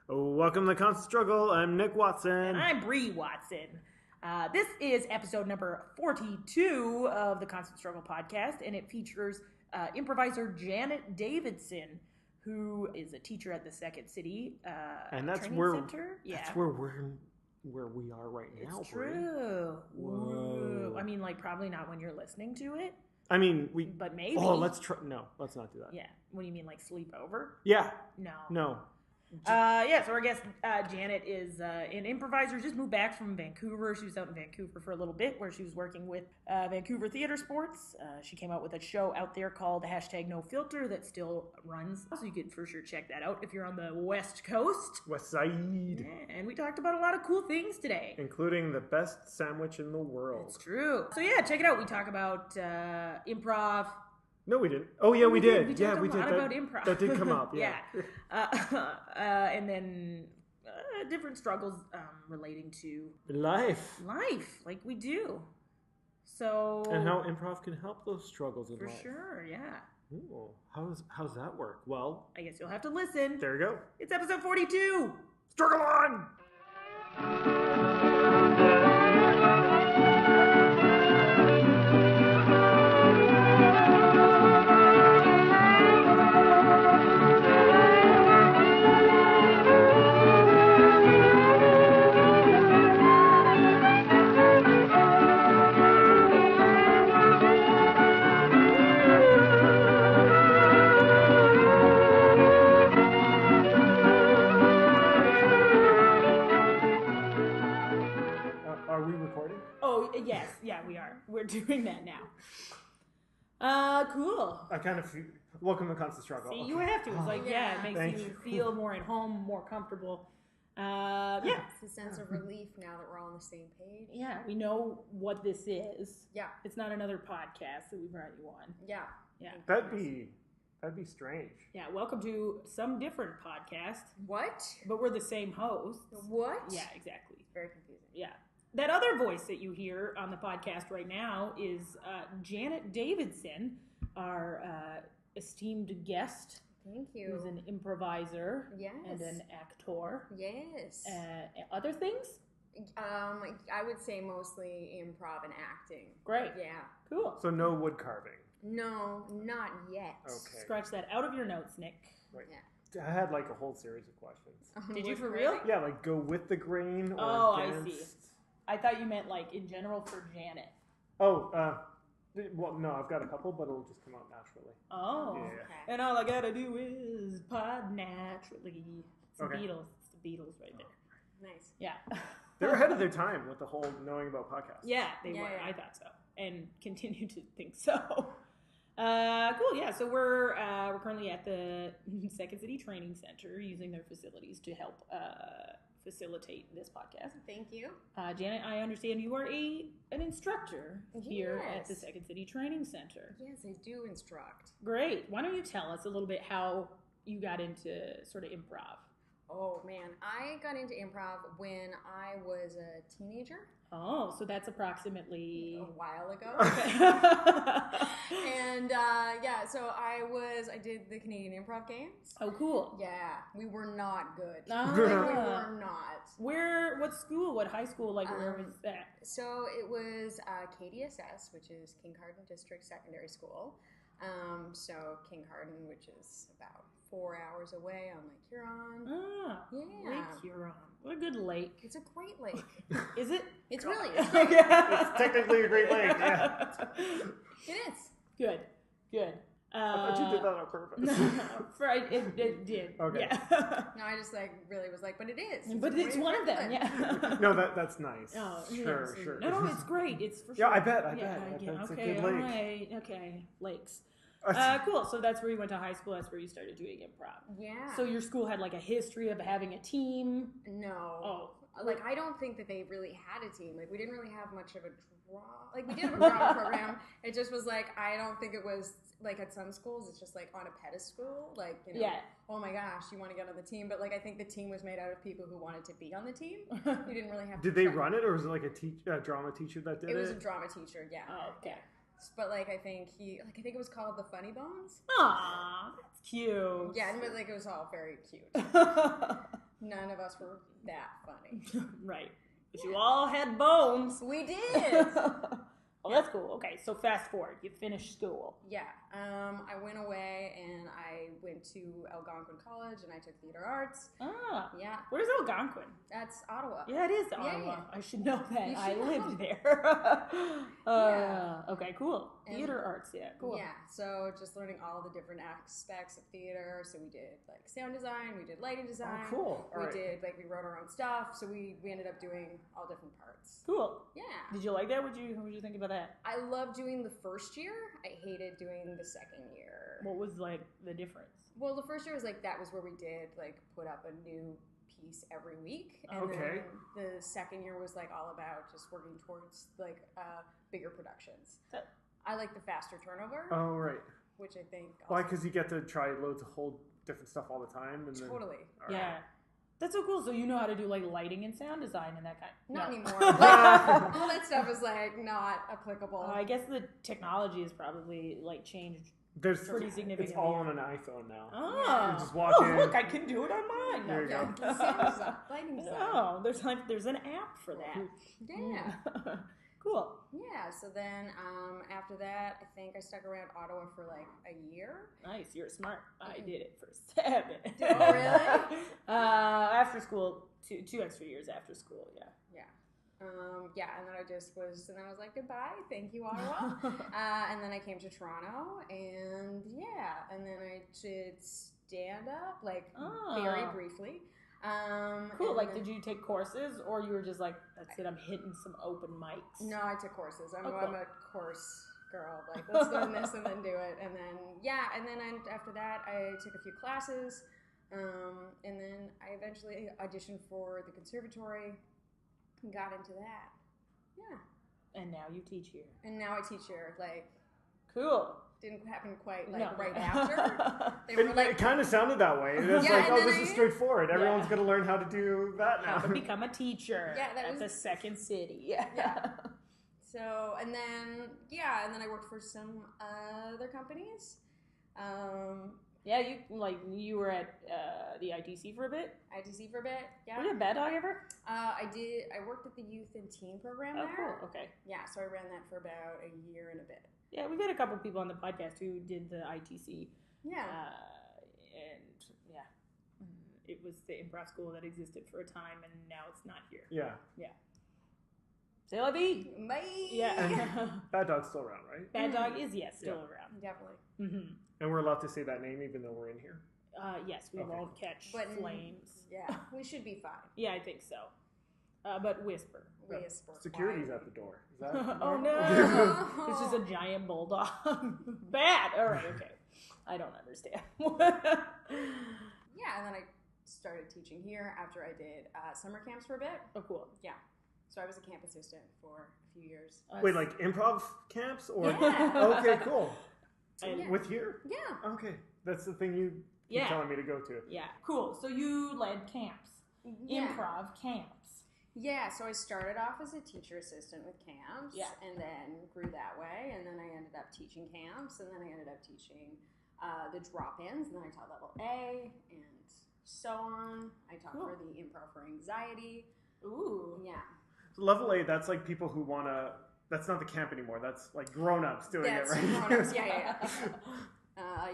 Welcome to the Constant Struggle. I'm Nick Watson. And I'm Brie Watson. This is episode number 42 of the Constant Struggle podcast, and it features improviser Janet Davidson, who is a teacher at the Second City and that's Training where, Center. That's where we are right now. It's true. Whoa. I mean, like, probably not when you're listening to it. I mean, but maybe. Oh, let's try. No, let's not do that. Yeah. What do you mean, like sleep over? Yeah. No. So our guest Janet is an improviser. Just moved back from Vancouver. She was out in Vancouver for a little bit, where she was working with Vancouver Theatre Sports. She came out with a show out there called #NoFilter that still runs. So you can for sure check that out if you're on the West Coast. West Side. Yeah, and we talked about a lot of cool things today, including the best sandwich in the world. It's true. So yeah, check it out. We talk about improv. No, we didn't. Oh, yeah, we did. We did about improv. That did come up, yeah. And then different struggles relating to life, like we do. So and how improv can help those struggles in life. For sure, yeah. Ooh, how's that work? Well, I guess you'll have to listen. There you go. It's episode 42. Struggle on! Yes, yeah, we are. We're doing that now. Cool. I kind of feel, welcome to Constant Struggle. See, you have to. It's like, it makes you feel more at home, more comfortable. It's a sense of relief now that we're all on the same page. Yeah, we know what this is. Yeah. It's not another podcast that we brought you on. Yeah. That'd be strange. Yeah, welcome to some different podcast. What? But we're the same hosts. What? Yeah, exactly. Very confusing. Yeah. That other voice that you hear on the podcast right now is Janet Davidson, our esteemed guest. Thank you. Who's an improviser. Yes. And an actor. Yes. Other things? I would say mostly improv and acting. Great. Yeah. Cool. So no wood carving? No, not yet. Okay. Scratch that out of your notes, Nick. Right. Yeah. I had like a whole series of questions. Did you for real? Yeah, like go with the grain or against. I see. I thought you meant like in general for Janet. Oh, well, no, I've got a couple, but it'll just come out naturally. Oh, yeah. Okay. And all I gotta do is pod naturally. It's the Beatles. It's the Beatles right there. Nice. Yeah. They're ahead of their time with the whole knowing about podcasts. Yeah, they were. Yeah. I thought so, and continue to think so. Cool. Yeah. So we're currently at the Second City Training Center using their facilities to help facilitate this podcast. Thank you. Janet, I understand you are an instructor here at the Second City Training Center. Yes, I do instruct. Great. Why don't you tell us a little bit how you got into sort of improv? Oh, man. I got into improv when I was a teenager. Oh, so that's approximately... a while ago. Okay. And, so I did the Canadian Improv Games. Oh, cool. Yeah, we were not good. Oh. We were not. What school, what high school, where was that? So it was KDSS, which is Kincardine District Secondary School. So Kincardine, which is about 4 hours away on Lake Huron. Ah, yeah. Lake Huron. What a good lake. It's a great lake. Is it? It's really. It's technically a great lake, yeah. It is. Good. I thought you did that on purpose. It did. Okay. Yeah. No, I just really was like, but it is. But it's one of them, yeah. No, that's nice. Oh, sure. No, it's great. It's for sure. Yeah, I bet. It's Okay, a good lake. Right. Okay, lakes. Cool. So that's where you went to high school. That's where you started doing improv. Yeah. So your school had like a history of having a team? No. Oh. I don't think that they really had a team. We didn't really have much of a drama. We did have a drama program. It just was I don't think it was, at some schools, it's just, on a pedestal. Oh my gosh, you want to get on the team. But, I think the team was made out of people who wanted to be on the team. You didn't really have to. Did they run it, or was it, a drama teacher that did it? It was a drama teacher, yeah. Oh, okay. Yeah. But, I think I think it was called the Funny Bones. Aww, that's cute. Yeah, but, it was all very cute. None of us were that funny. Right. But you all had bones. We did. Well, that's cool. Okay, so fast forward. You finished school. Yeah. I went away and I went to Algonquin College and I took theater arts. Ah. Yeah. Where's Algonquin? That's Ottawa. Yeah, it is Ottawa. Yeah. I should know that. You I should lived know. there. Yeah. Okay, cool. And- Theater arts, yeah, cool. Yeah, so just learning all the different aspects of theater. So we did like sound design, we did lighting design. Oh, cool. All We right. did like we wrote our own stuff. So we ended up doing all different parts. Cool. Yeah. Did you like that? What did you think about that? I loved doing the first year. I hated doing the second year. What was like the difference? Well, the first year was like that was where we did like put up a new piece every week, and Okay. then the second year was like all about just working towards like bigger productions. So- I like the faster turnover, Oh, right. which I think Why? also- Because you get to try loads of whole different stuff all the time. And then, totally all right. Yeah. That's so cool. So you know how to do like lighting and sound design and that kind. not No. anymore. Like, all that stuff is like not applicable. I guess the technology has probably like changed. There's Pretty It's significantly. all on an iPhone now. Oh, You just walk in. Look, I can do it on mine. There you yeah, go. the sound design, lighting design. Oh, there's an app for that. Yeah. Cool. Yeah, so then after that, I think I stuck around Ottawa for like a year. Nice, you're smart. I did it for 7. Oh, really? After school, two extra years after school. Yeah. Yeah, and then I was like, goodbye, thank you, Ottawa. And then I came to Toronto, and yeah, and then I did stand up, like very Oh. briefly. Cool. and Like, then- did you take courses, or you were just like, that's it, I'm hitting some open mics? No, I took courses. I'm cool. a course girl. Like, let's learn this and then do it. And then, yeah, and then after that, I took a few classes. And then I eventually auditioned for the conservatory and got into that. Yeah. And now you teach here. And now I teach here. Like, Cool. didn't happen quite like No. right after. They were It like, kind of sounded that way. It was Yeah, like, and oh, then this is straightforward. Everyone's going to learn how to do that How to now. become a teacher Yeah, that at was- the second city. Yeah. Yeah. So, and then I worked for some other companies. Yeah, you were at the ITC for a bit. ITC for a bit. Yeah. Were you a Bad Dog ever? I worked at the youth and teen program Oh, there. cool. Okay. Yeah, so I ran that for about a year and a bit. Yeah, we've had a couple people on the podcast who did the ITC. Yeah. And yeah, it was the improv school that existed for a time, and now it's not here. Yeah. C'est la vie. Bye. Yeah. Bad Dog's still around, right? Bad Dog is, yes, still Yeah. around. Definitely. Mm-hmm. And we're allowed to say that name even though we're in here. Yes, we Okay. won't catch But flames. Yeah, we should be fine. Yeah, I think so. But whisper. We Yeah. whisper Security's quietly. at the door. Is that Oh normal? no! It's just a giant bulldog. Bad. All right. Okay. I don't understand. Yeah, and then I started teaching here after I did summer camps for a bit. Oh, cool. So I was a camp assistant for a few years. Wait, like improv camps? Or Yeah. Okay, cool. And- With here? Yeah. Okay. That's the thing you keep Yeah. telling me to go to. Yeah. Cool. So you led camps, Yeah. improv camps. Yeah, so I started off as a teacher assistant with camps, Yeah. and then grew that way, and then I ended up teaching camps, and then I ended up teaching the drop-ins, and then I taught level A, and so on. I taught Cool. for the improv for anxiety. Ooh. Yeah. So level A, that's like people who want to. That's not the camp anymore. That's like grown-ups doing That's it, right? grown-ups, yeah.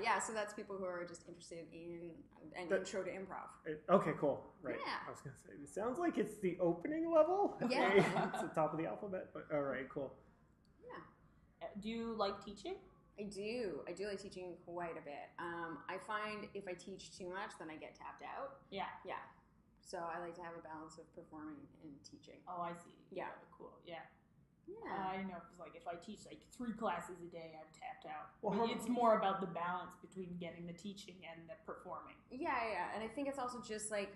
Yeah, so that's people who are just interested in an intro to improv. Okay, cool. Right. Yeah. I was going to say, it sounds like it's the opening level. Yeah. It's the top of the alphabet. But, all right, cool. Do you like teaching? I do like teaching quite a bit. I find if I teach too much, then I get tapped out. Yeah. Yeah. So I like to have a balance of performing and teaching. Oh, I see. Yeah. Cool. Yeah. Yeah. I know, because like if I teach like 3 classes a day, I'm tapped out. Well, But how- it's more about the balance between getting the teaching and the performing. Yeah. And I think it's also just like,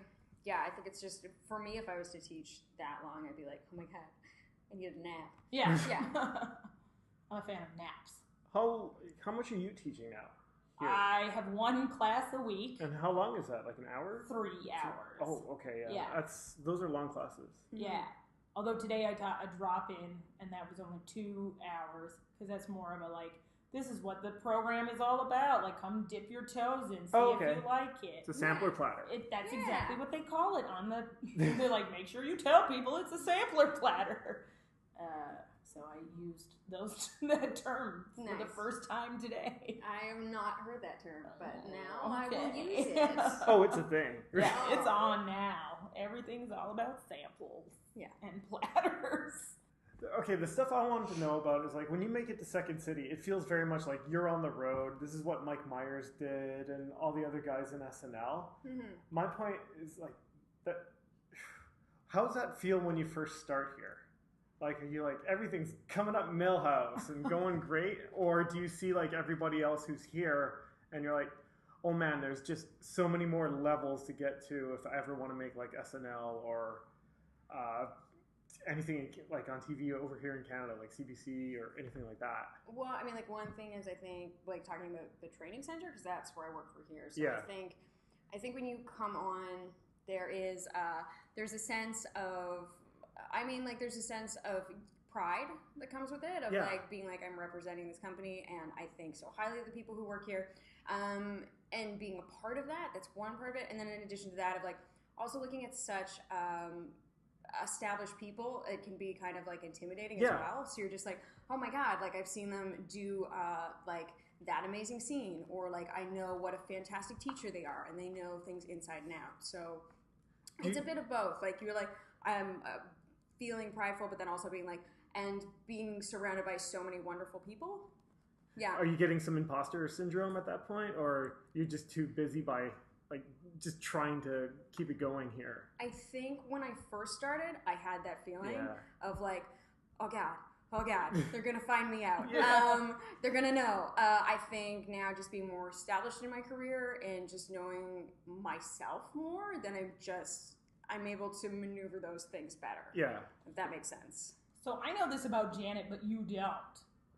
I think it's just, for me, if I was to teach that long, I'd be like, oh my God, I need a nap. Yeah. Yeah. I'm a fan of naps. How much are you teaching now? Here? I have 1 class a week, And how long is that? Like an hour? 3 hours. Oh, okay. Yeah. Yeah. Those are long classes. Yeah. Although today I taught a drop-in, and that was only 2 hours, because that's more of a like, this is what the program is all about. Like, come dip your toes in, see if you like it. It's a sampler platter. That's exactly what they call it on the. They're like, make sure you tell people it's a sampler platter. So I used that term for the first time today. I have not heard that term, but now I will use it. Oh, it's a thing. Yeah, it's on now. Everything's all about samples. Yeah. And platters. Okay, the stuff I wanted to know about is like when you make it to Second City, it feels very much like you're on the road. This is what Mike Myers did and all the other guys in SNL. Mm-hmm. My point is like that. How does that feel when you first start here? Like, are you like, everything's coming up Millhouse and going great? Or do you see like everybody else who's here and you're like, oh man, there's just so many more levels to get to if I ever want to make like SNL or anything like on TV over here in Canada, like CBC or anything like that? Well, I mean, like one thing is I think like talking about the training center, because that's where I work for here. So I think when you come on, there's a sense of, there's a sense of pride that comes with it, of like being like, I'm representing this company and I think so highly of the people who work here, and being a part of that. That's one part of it. And then in addition to that, of like also looking at such established people, it can be kind of like intimidating as well. So you're just like, oh my god, like I've seen them do like that amazing scene, or like I know what a fantastic teacher they are and they know things inside and out. So it's a bit of both. Like you're like, I'm feeling prideful, but then also being like, and being surrounded by so many wonderful people. Yeah. Are you getting some imposter syndrome at that point, or you're just too busy by like just trying to keep it going here? I think when I first started, I had that feeling of like, oh god, they're gonna find me out. They're gonna know. I think now just being more established in my career and just knowing myself more, then I'm able to maneuver those things better. Yeah. If that makes sense. So I know this about Janet, but you don't.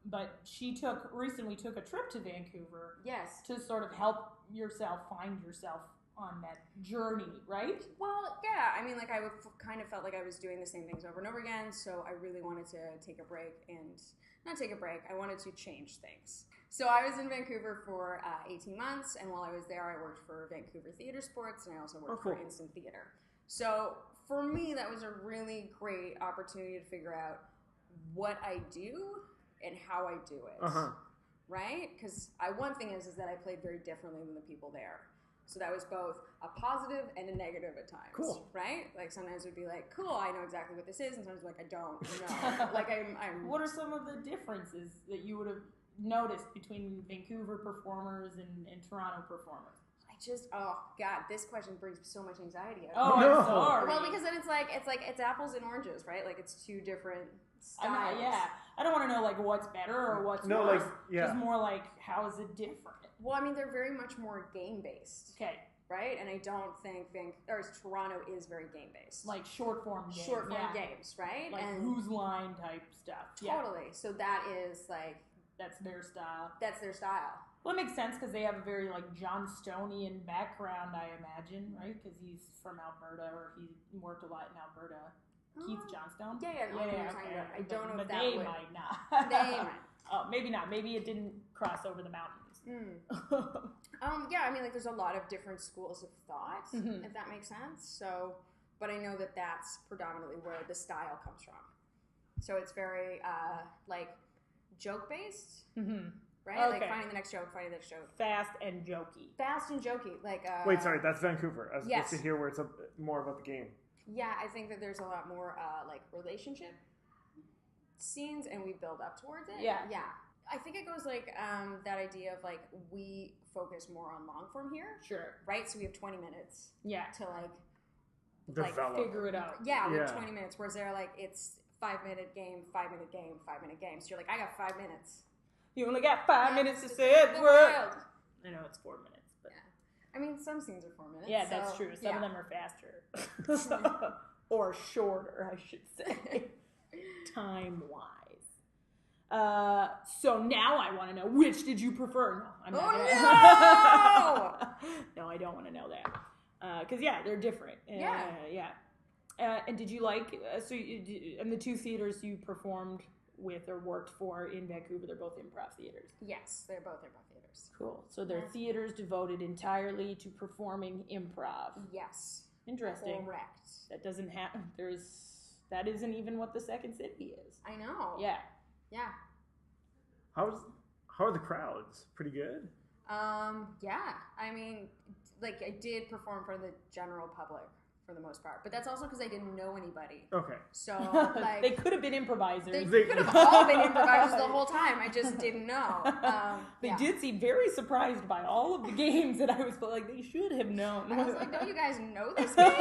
But she recently took a trip to Vancouver. Yes. To sort of help find yourself on that journey, right? Well, yeah. I mean, like I kind of felt like I was doing the same things over and over again, so I really wanted to take a break and not take a break. I wanted to change things. So I was in Vancouver for 18 months, and while I was there, I worked for Vancouver Theatre Sports, and I also worked for Instant Theatre. So for me, that was a really great opportunity to figure out what I do and how I do it, right? Because one thing is that I played very differently than the people there. So that was both a positive and a negative at times, right? Like sometimes it would be like, cool, I know exactly what this is, and sometimes like, I don't know. Like I'm. What are some of the differences that you would have noticed between Vancouver performers and Toronto performers? Oh god, this question brings so much anxiety out. Oh, no. I'm sorry. Well, because then it's apples and oranges, right? Like it's two different styles. I don't want to know like what's better or what's worse. Just more like how is it different? Well, I mean they're very much more game based. Okay. Right, and I don't think Toronto is very game based. Like short form games. Short form games, right? Like who's line type stuff. Totally. Yeah. So that is like that's their style. That's their style. Well, it makes sense because they have a very like Johnstonian background, I imagine, right? Because he's from Alberta, or he worked a lot in Alberta. Keith Johnstone. Yeah. Okay. I don't know if that they would. Might not. They might. Oh, maybe not. Maybe it didn't cross over the mountains. Yeah. I mean, like, there's a lot of different schools of thought, if that makes sense. So, but I know that that's predominantly where the style comes from. So it's very like joke based. Right? Okay. Like finding the next joke. Fast and jokey. Like wait, sorry, that's Vancouver. As opposed to here where it's more about the game. Yeah, I think that there's a lot more like relationship scenes, and we build up towards it. Yeah. I think it goes like that idea of like we focus more on long form here. Sure. Right? So we have 20 minutes. Yeah. To develop. Figure it out. Yeah, we have 20 minutes. Whereas they're like it's 5-minute game, 5-minute game, 5-minute game. So you're like, I got 5 minutes. You only got 5 minutes to say the word. I know it's 4 minutes, but I mean, some scenes are 4 minutes. Yeah, that's true. Some of them are faster or shorter, I should say, time-wise. So now I want to know, which did you prefer? No, I'm not gonna. No, I don't want to know that because they're different. And did you like and the two theaters you performed with or worked for in Vancouver, they're both improv theaters. Yes, they're both improv theaters. Cool. So they're theaters devoted entirely to performing improv. Yes. Interesting. Correct. That doesn't happen. That isn't even what the Second City is. I know. Yeah. Yeah. How are the crowds? Pretty good? Yeah. I mean, like, I did perform for the general public for the most part, but that's also because I didn't know anybody. Okay. So, like... they could have been improvisers. They could have all been improvisers the whole time. I just didn't know. They did seem very surprised by all of the games that I was like, they should have known. I was like, don't you guys know this game?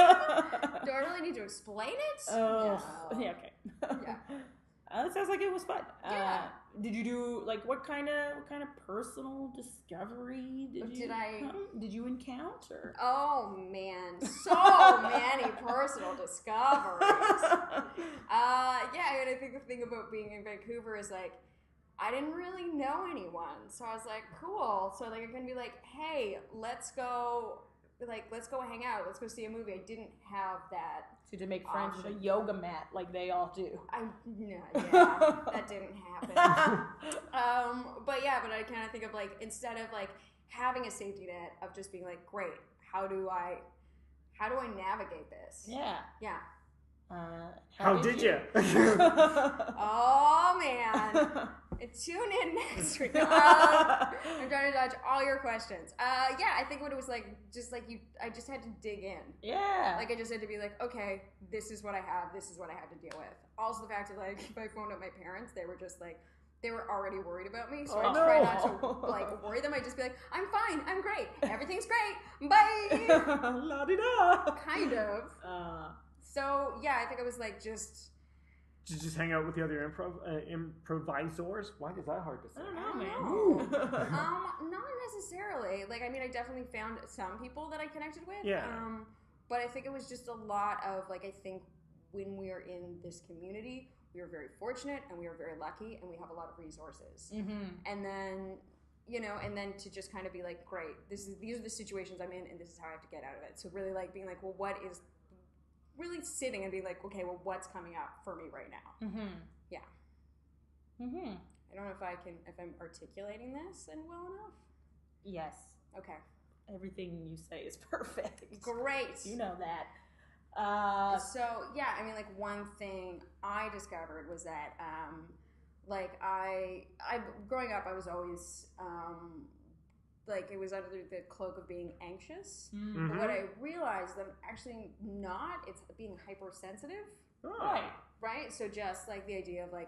Do I really need to explain it? Oh, no. Yeah, okay. Yeah. That sounds like it was fun. Yeah. Did you do like what kind of personal discovery did you encounter? Oh man, so many personal discoveries. Yeah, I mean, I think the thing about being in Vancouver is like I didn't really know anyone, so I was like, cool. So like I'm gonna be like, hey, let's go hang out, let's go see a movie. I didn't have that. So to make friends with a yoga mat like they all do. That didn't happen. But I kind of think of like, instead of like having a safety net of just being like, great, how do I navigate this? Yeah. Yeah. How did you? Oh man. Tune in next week. I'm trying to dodge all your questions. I think what it was like, just like I just had to dig in. Yeah. Like I just had to be like, okay, this is what I have. This is what I had to deal with. Also the fact that like, if I phoned up my parents, they were just like, they were already worried about me. So I try not to like worry them. I just be like, I'm fine. I'm great. Everything's great. Bye. La-di-da. Kind of. So yeah, I think I was like Did you just hang out with the other improvisors? Why is that hard to say? I don't know, man. Not necessarily. Like, I mean, I definitely found some people that I connected with. Yeah. But I think it was just a lot of, like, I think when we are in this community, we are very fortunate and we are very lucky and we have a lot of resources. Mm-hmm. And then, to just kind of be like, great, these are the situations I'm in and this is how I have to get out of it. So really, like, being like, well, what is... Really sitting and being like, okay, well, what's coming up for me right now? Mm-hmm. Yeah. Mm-hmm. I don't know if I'm articulating this and well enough. Yes. Okay. Everything you say is perfect. Great. You know that. So yeah, I mean, like one thing I discovered was that, I growing up, I was always, like it was under the cloak of being anxious. Mm-hmm. But what I realized that I'm actually not, it's being hypersensitive. Oh. Right? So just like the idea of like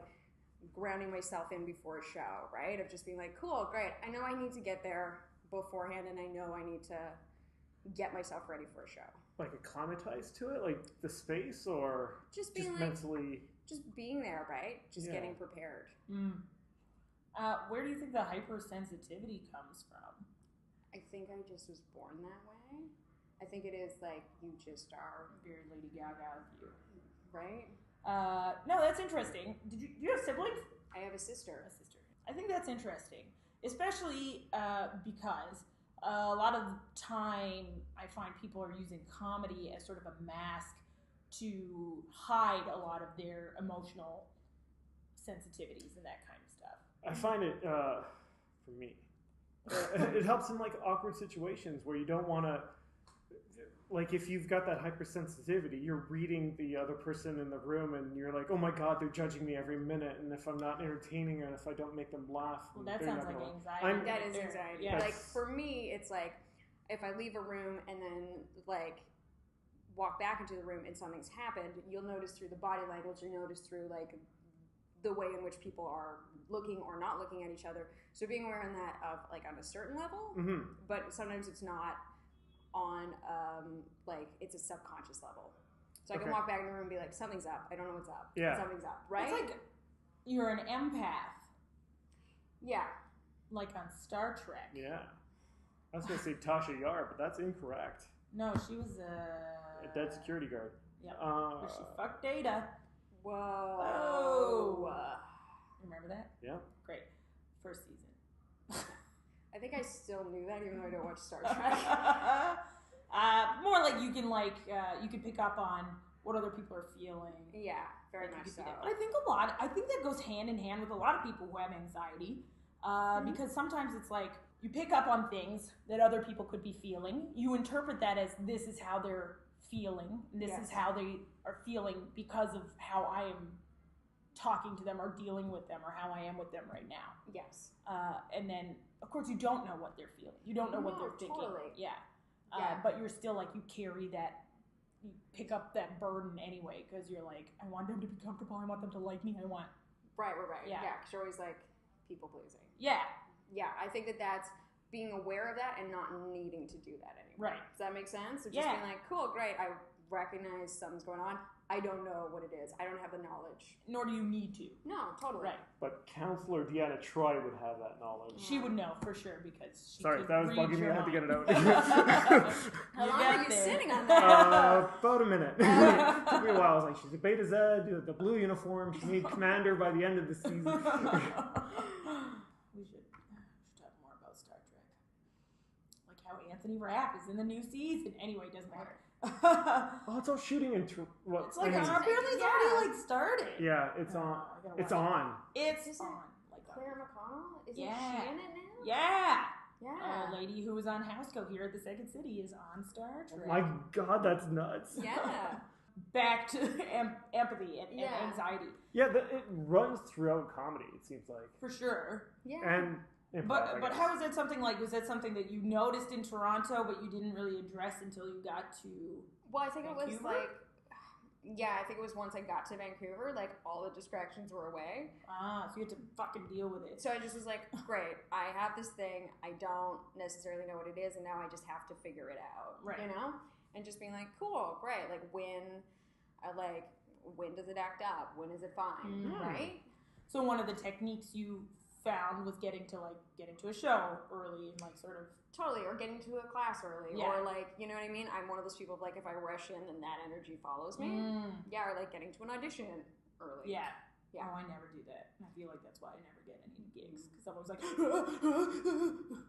grounding myself in before a show, right? Of just being like, cool, great. I know I need to get there beforehand and I know I need to get myself ready for a show. Like acclimatize to it? Like the space or just being like, mentally? Just being there, right? Just getting prepared. Mm. Where do you think the hypersensitivity comes from? I think I just was born that way. I think it is like you just are very Lady Gaga of you, right? No, that's interesting. Do you have siblings? I have a sister. I think that's interesting, especially because a lot of the time I find people are using comedy as sort of a mask to hide a lot of their emotional sensitivities and that kind of stuff. I find it, for me, it helps in like awkward situations where you don't want to, like if you've got that hypersensitivity, you're reading the other person in the room and you're like, oh my God, they're judging me every minute. And if I'm not entertaining and if I don't make them laugh, well, that sounds like anxiety. That is anxiety. Yeah. Like for me, it's like if I leave a room and then like walk back into the room and something's happened, you'll notice through the body language, you notice through like the way in which people are looking or not looking at each other. So being aware on that of like on a certain level, mm-hmm. but sometimes it's not on like it's a subconscious level. So I can walk back in the room and be like, something's up. I don't know what's up. Yeah. Something's up, right? It's like you're an empath. Yeah. Like on Star Trek. Yeah. I was going to say Tasha Yar, but that's incorrect. No, she was a dead security guard. Yeah. But she fucked Data. Whoa. Remember that? Yeah. Great. First season. I think I still knew that, even though I don't watch Star Trek. More like you can you can pick up on what other people are feeling. Yeah, very much so. But I think that goes hand in hand with a lot of people who have anxiety, because sometimes it's like you pick up on things that other people could be feeling. You interpret that as this is how they're feeling. This is how they are feeling because of how I am talking to them or dealing with them or how I am with them right now. Yes. And then, of course, you don't know what they're feeling. You don't know what they're thinking. Totally. Yeah. But you're still like, you carry that, you pick up that burden anyway, because you're like, I want them to be comfortable. I want them to like me. I want. Right. Yeah, because you're always like people pleasing. Yeah. Yeah, I think that's being aware of that and not needing to do that anymore. Right. Does that make sense? So just being like, cool, great, I recognize something's going on. I don't know what it is. I don't have the knowledge. Nor do you need to. No, totally. Right. But Counselor Deanna Troy would have that knowledge. She would know for sure because she Sorry, could that was read bugging me. your I had to get it mind. out. How long got are you there. sitting on that? About a minute. Took me a while. I was like, she's a Beta Z, the blue uniform. She made commander by the end of the season. We should talk more about Star Trek. Like how Anthony Rapp is in the new season. Anyway, it doesn't matter. Oh, it's all shooting into what? It's like apparently it's already like started. Yeah, it's on. It's on. It's on. Like Claire McConnell? Isn't she Yeah. in it now? Yeah. Yeah. A lady who was on Housego here at the Second City is on Star Trek. My God, that's nuts. Yeah. Back to empathy and anxiety. Yeah, it runs throughout comedy. It seems like For sure. Yeah. and improv, I But guess. how was that something like, was that something that you noticed in Toronto but you didn't really address until you got to Well, I think it was Vancouver? like, I think it was once I got to Vancouver, like all the distractions were away. so you had to fucking deal with it. So I just was like, great, I have this thing, I don't necessarily know what it is, and now I just have to figure it out. Right. You know? And just being like, cool, great. Like when does it act up? When is it fine? Right? So one of the techniques you found was getting to a show early and like sort of Totally, or getting to a class early, or like, you know what I mean? I'm one of those people, like, if I rush in, then that energy follows me. Yeah, or like getting to an audition early. Yeah. Yeah. Oh, I never do that. I feel like that's why I never get any gigs, because I'm always like,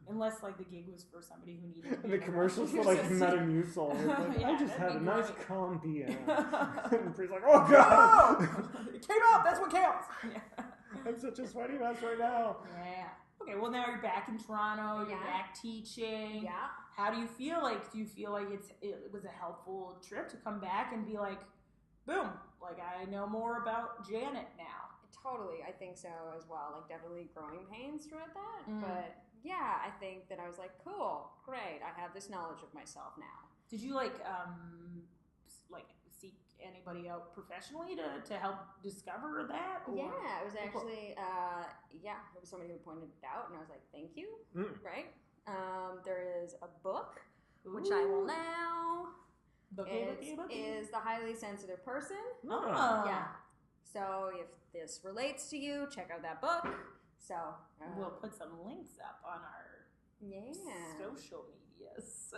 unless like the gig was for somebody who needed. And the commercials for like Metamucil. Like, I just had a that'd be nice great. calm DM. And Bree's like, oh God, It came out. That's what counts. Yeah. I'm such a sweaty mess right now. Yeah. Okay. Well, now you're back in Toronto. You're back teaching. Yeah. How do you feel? Like, do you feel like it was a helpful trip to come back and be like, boom, like I know more about Janet now? Totally, I think so as well. Like, definitely growing pains throughout that. But yeah, I think that I was like, cool, great. I have this knowledge of myself now. Did you like seek anybody out professionally to help discover that? Or? Yeah, it was actually, it was somebody who pointed it out, and I was like, thank you, right? There is a book, which I will now. It is The Highly Sensitive Person. Oh. Yeah. So if this relates to you, check out that book. So we'll put some links up on our social medias.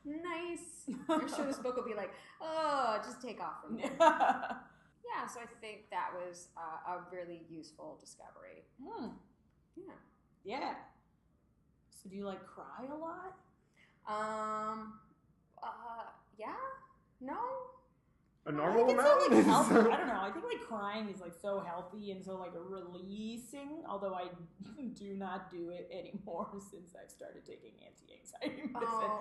Nice. I'm sure this book will be like, oh, just take off from there. Yeah, so I think that was a really useful discovery. Yeah. Yeah. So do you like cry a lot? Yeah. No. A normal I think amount? it's so, like, healthy. I don't know. I think like crying is like so healthy and so like releasing. Although I do not do it anymore since I've started taking anti-anxiety medicine. Oh,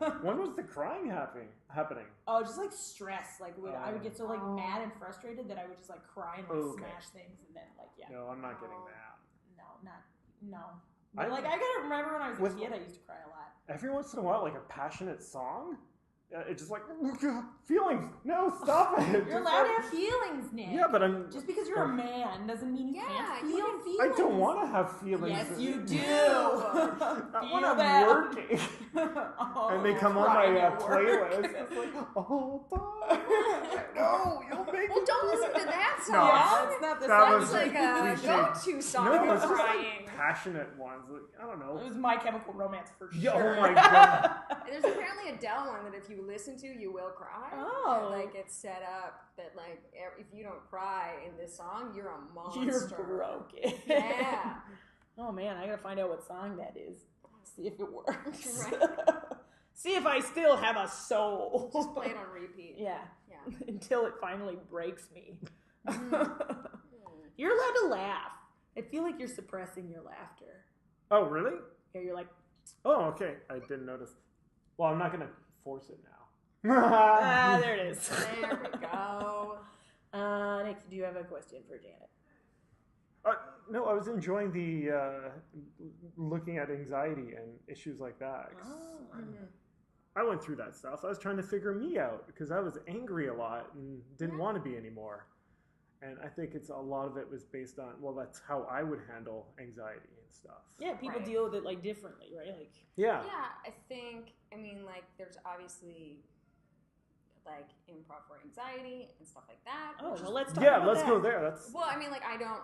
okay. When was the crying happening? Oh, just like stress. Like I would get so like mad and frustrated that I would just like cry and like smash things and then like No, I'm not getting that. No. But, like I gotta remember when I was a kid, I used to cry a lot. Every once in a while, like a passionate song. It's just like feelings. No, stop it. You're allowed to have feelings, Nick. Yeah, but I'm just because you're a man doesn't mean you can't feel feelings. I don't want to have feelings. Yes, you do. Not when I'm working. And they come on my playlist. It's like, oh, bye. No, you'll make Well, don't listen to that song. No, yeah, it's not the That's like a go-to song no, for it's crying. just like passionate ones. Like, I don't know. It was My Chemical Romance for sure. Yeah, oh my God. There's apparently a Adele one that if you listen to, you will cry. Oh. Like, it's set up that, like, if you don't cry in this song, you're a monster. You're broken. Yeah. Oh, man, I gotta find out what song that is. See if it works. Right. See if I still have a soul. Just play it on repeat. Yeah. Yeah. Until it finally breaks me. You're allowed to laugh. I feel like you're suppressing your laughter. Oh, really? Yeah, you're like... Oh, okay. I didn't notice. Well, I'm not going to force it now. There it is. There we go. Nick, do you have a question for Janet? No, I was enjoying the looking at anxiety and issues like that. I went through that stuff. I was trying to figure me out because I was angry a lot and didn't want to be anymore. And I think it's a lot of it was based on, well, that's how I would handle anxiety and stuff. Yeah, people deal with it like differently, right? Like Yeah, I think, I mean, like there's obviously like improv for anxiety and stuff like that. Oh, well, let's talk about that. Yeah, let's go there. That's well, I mean, like I don't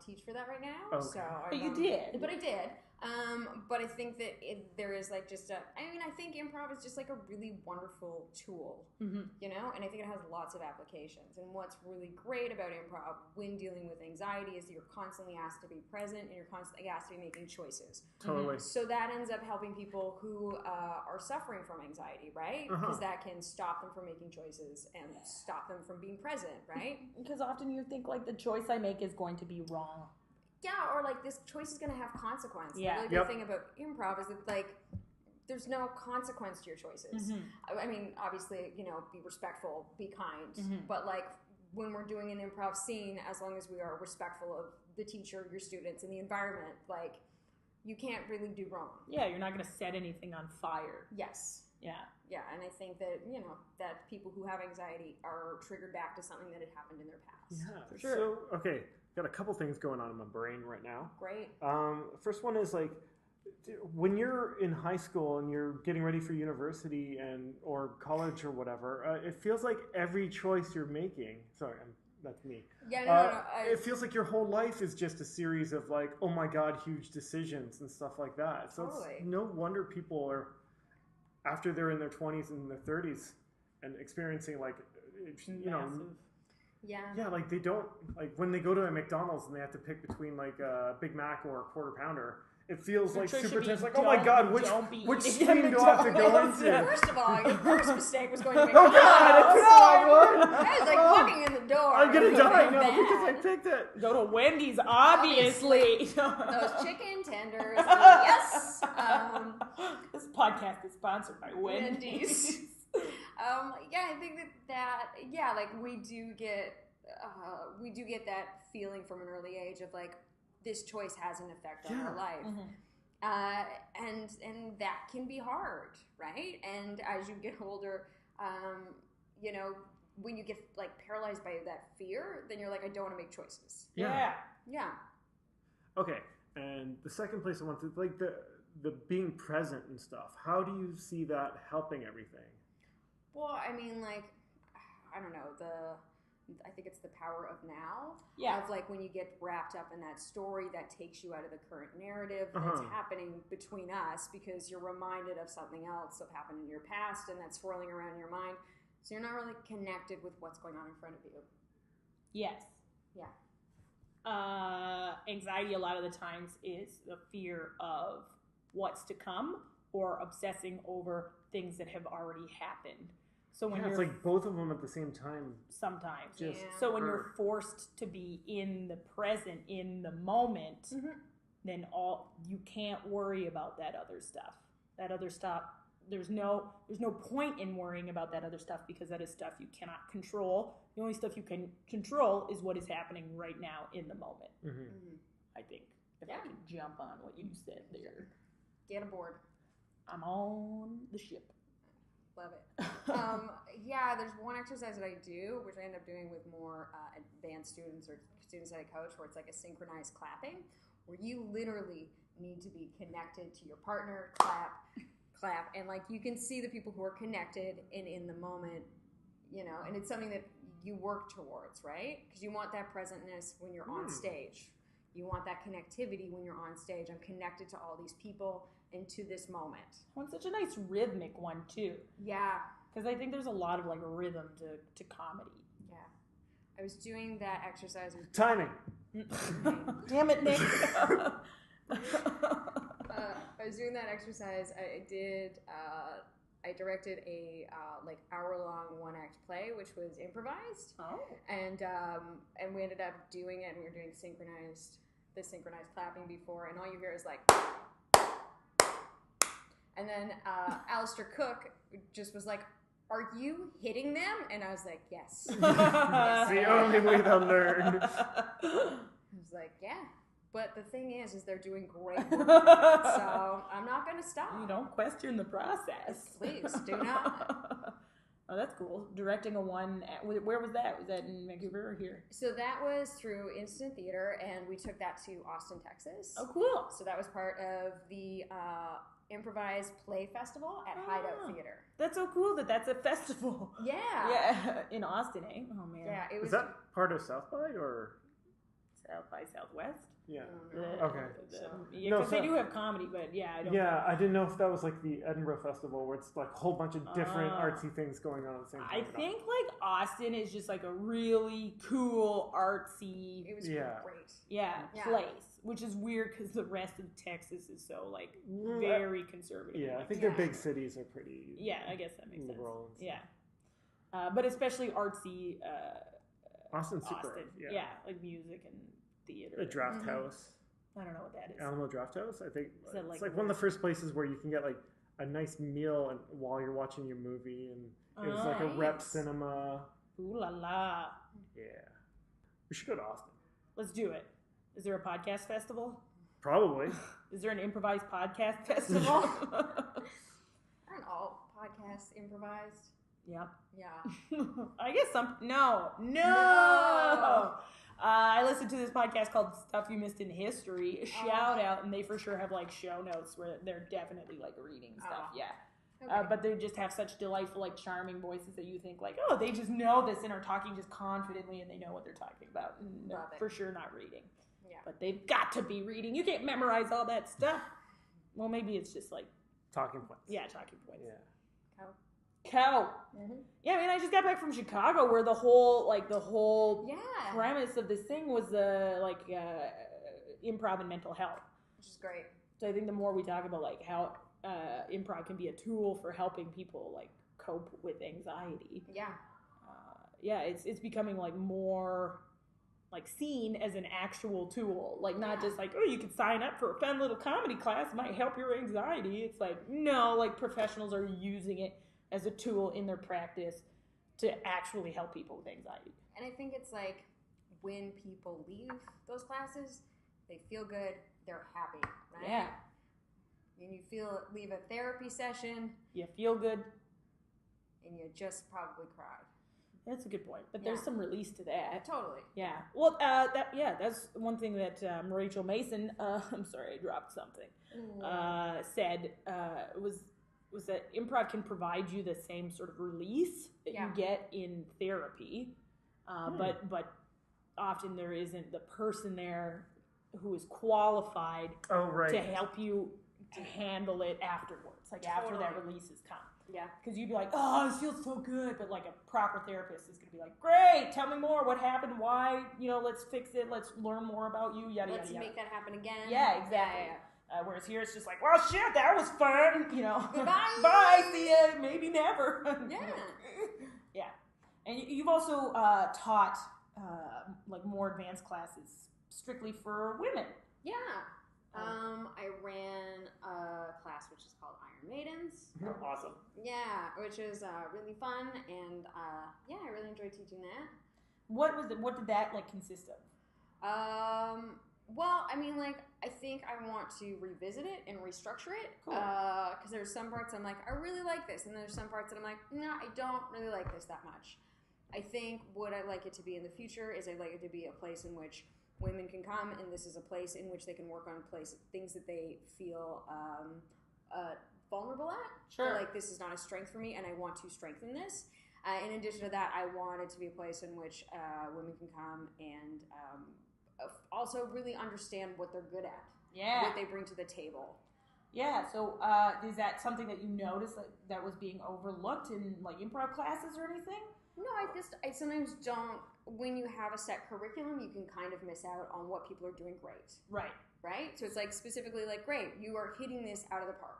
teach for that right now. Okay. So but you did. But I did. But I think that there is like just I think improv is just like a really wonderful tool, you know? And I think it has lots of applications. And what's really great about improv when dealing with anxiety is that you're constantly asked to be present and you're constantly asked to be making choices. totally. So that ends up helping people who are suffering from anxiety, right? Because that can stop them from making choices and stop them from being present, right? Because often you think like the choice I make is going to be wrong. Yeah, or like this choice is going to have consequence. Yeah. The really good thing about improv is that like there's no consequence to your choices. I mean, obviously, you know, be respectful, be kind, but like when we're doing an improv scene, as long as we are respectful of the teacher, your students, and the environment, like you can't really do wrong. Yeah, you're not going to set anything on fire. Yes. Yeah. Yeah, and I think that, you know, that people who have anxiety are triggered back to something that had happened in their past. Yeah, for sure. So, okay, got a couple things going on in my brain right now. Great. First one is like, when you're in high school and you're getting ready for university and or college or whatever, it feels like every choice you're making. Sorry, that's me. Yeah, no. It feels like your whole life is just a series of like, oh my god, huge decisions and stuff like that. So it's no wonder people are, after they're in their 20s and their 30s, and experiencing like, you know. Yeah, like they don't, like when they go to a McDonald's and they have to pick between like a Big Mac or a quarter pounder, it feels like super tense. Like, oh my god, which screen do I have to go into? First of all, your first mistake was going to McDonald's. Oh god, I was like walking in the door. I'm gonna die now because I picked it. Go to Wendy's, obviously. Those chicken tenders. Yes. This podcast is sponsored by Wendy's. Yeah, I think that like we do get that feeling from an early age of like this choice has an effect on our life, and that can be hard, right? And as you get older, you know, when you get like paralyzed by that fear, then you're like, I don't want to make choices. Yeah. Okay, and the second place I want to like the being present and stuff. How do you see that helping everything? Well, I mean, like, I don't know, I think it's the power of now. Yeah. Of like when you get wrapped up in that story that takes you out of the current narrative that's happening between us because you're reminded of something else that happened in your past and that's swirling around in your mind. So you're not really connected with what's going on in front of you. Yes. Yeah. Anxiety a lot of the times is the fear of what's to come or obsessing over things that have already happened. So when it's like both of them at the same time. Sometimes. So when you're forced to be in the present, in the moment, then you can't worry about that other stuff. That other stuff, there's no point in worrying about that other stuff because that is stuff you cannot control. The only stuff you can control is what is happening right now in the moment. I think. If I can jump on what you said there. Get aboard. I'm on the ship. Love it. There's one exercise that I do, which I end up doing with more advanced students or students that I coach, where it's like a synchronized clapping, where you literally need to be connected to your partner, clap, and like you can see the people who are connected and in the moment, you know, and it's something that you work towards, right? Because you want that presentness when you're on stage. You want that connectivity when you're on stage. I'm connected to all these people and to this moment. Well, it's such a nice rhythmic one too. Yeah. Because I think there's a lot of like rhythm to comedy. Yeah. I was doing that exercise. Timing. Damn it, Nick. I was doing that exercise. I directed a hour-long one-act play, which was improvised. Oh. And we ended up doing it, and we were doing the synchronized clapping before, and all you hear is like, and then Alistair Cook just was like, "Are you hitting them?" And I was like, "Yes." It's the only way they'll learn. I was like, "Yeah." But the thing is they're doing great work, so I'm not going to stop. You don't question the process. Please, do not. Oh, that's cool. Directing a one, where was that? Was that in Vancouver or here? So that was through Instant Theater, and we took that to Austin, Texas. Oh, cool. So that was part of the Improvised Play Festival at Hideout Theater. That's so cool that's a festival. Yeah. Yeah, in Austin, eh? Oh, man. Yeah, it was. Is that part of South by or? South by Southwest? Yeah. Okay. Yeah, because they do have comedy, but yeah, I don't know. I didn't know if that was like the Edinburgh Festival where it's like a whole bunch of different artsy things going on at the same time. I think like Austin is just like a really cool artsy. It was great. Place, which is weird because the rest of Texas is so like very conservative. Yeah, I think their big cities are pretty. Yeah, I guess that makes sense. Liberal. Yeah, but especially artsy. Austin's super. Yeah, like music and theater. A draft house. I don't know what that is. Alamo Draft House. I think it's like one of the first places where you can get like a nice meal and while you're watching your movie, and it was like a rep cinema. Ooh la la. Yeah, we should go to Austin. Let's do it. Is there a podcast festival? Probably. Is there an improvised podcast festival? Aren't all podcasts improvised? Yep. Yeah. I guess No. I listened to this podcast called Stuff You Missed in History. Shout out, and they for sure have like show notes where they're definitely like reading stuff. Yeah. Okay. But they just have such delightful, like charming voices that you think like, oh, they just know this and are talking just confidently and they know what they're talking about. And they're for sure not reading. Yeah. But they've got to be reading. You can't memorize all that stuff. Well, maybe it's just like talking points. Yeah, talking points. Yeah. Cow. Mm-hmm. Yeah, I mean, I just got back from Chicago where the whole premise of this thing was improv and mental health, which is great. So I think the more we talk about like how improv can be a tool for helping people like cope with anxiety. Yeah. It's becoming like more like seen as an actual tool, like not just like, oh, you could sign up for a fun little comedy class, it might help your anxiety. It's like, no, like professionals are using it as a tool in their practice to actually help people with anxiety. And I think it's like when people leave those classes, they feel good, they're happy, right? Yeah. And you leave a therapy session. You feel good. And you just probably cried. That's a good point. But there's some release to that. Totally. Yeah. Well, that's one thing that Rachel Mason, I'm sorry, I dropped something, said was that improv can provide you the same sort of release that you get in therapy, but often there isn't the person there who is qualified to help you handle it afterwards, like after that release has come. Yeah. Because you'd be like, oh, this feels so good, but like a proper therapist is going to be like, great, tell me more, what happened, why, let's fix it, let's learn more about you, yada, let's make that happen again. Yeah, exactly. Yeah. Whereas here it's just like, well, shit, that was fun, Goodbye. Bye, see ya, maybe never. Yeah. Yeah. And you've also taught like more advanced classes strictly for women. Yeah. I ran a class which is called Iron Maidens. Awesome. Yeah, which is really fun, and I really enjoyed teaching that. What did that like consist of? Well, I mean, like, I think I want to revisit it and restructure it. Cool. Because there's some parts I'm like, I really like this. And there's some parts that I'm like, no, I don't really like this that much. I think what I'd like it to be in the future is I'd like it to be a place in which women can come, and this is a place in which they can work on things that they feel vulnerable at. Sure. Like, this is not a strength for me, and I want to strengthen this. In addition to that, I want it to be a place in which women can come and also really understand what they're good at. Yeah. What they bring to the table. Yeah, so is that something that you noticed that was being overlooked in like improv classes or anything? No, I sometimes don't. When you have a set curriculum, you can kind of miss out on what people are doing great. Right? So it's like specifically like, great, you are hitting this out of the park.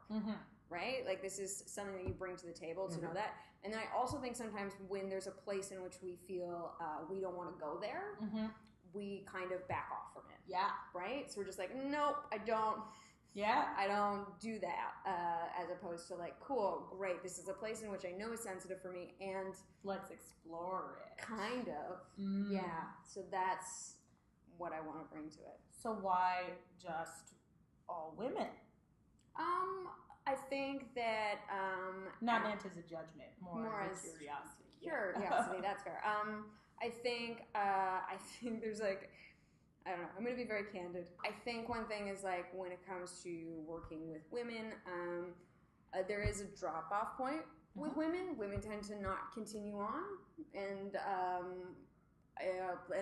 Right? Like this is something that you bring to the table to know that. And then I also think sometimes when there's a place in which we feel we don't want to go there, we kind of back off from it. Yeah. Right? So we're just like, nope, I don't. Yeah. I don't do that, as opposed to like, cool, great, this is a place in which I know is sensitive for me, and let's explore it. Kind of. Yeah. So that's what I want to bring to it. So why just all women? I think that... not meant as a judgment, more as curiosity. Curiosity, that's fair. I think there's like... I don't know. I'm going to be very candid. I think one thing is like when it comes to working with women, there is a drop-off point with women. Women tend to not continue on, and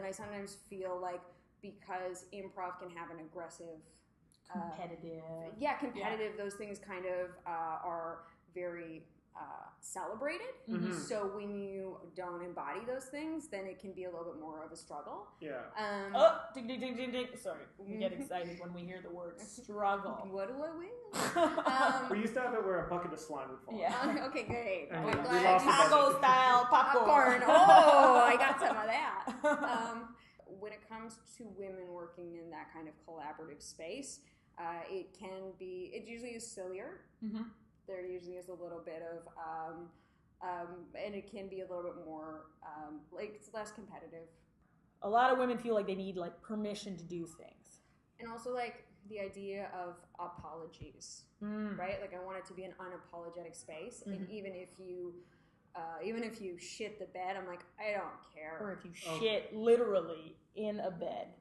I sometimes feel like because improv can have an aggressive, competitive. Those things kind of are very celebrated. So when you don't embody those things, then it can be a little bit more of a struggle. Ding, ding, ding, ding, ding. Sorry, we get excited when we hear the word struggle. What do I win? We used to have it where a bucket of slime would fall. Okay, great. And I'm we glad. Taco style popcorn. Oh, I got some of that. When it comes to women working in that kind of collaborative space, it usually is sillier. There usually is a little bit of, and it can be a little bit more, it's less competitive. A lot of women feel like they need like permission to do things. And also like the idea of apologies, right? Like I want it to be an unapologetic space. And even if you shit the bed, I'm like, I don't care. Or if you shit literally in a bed.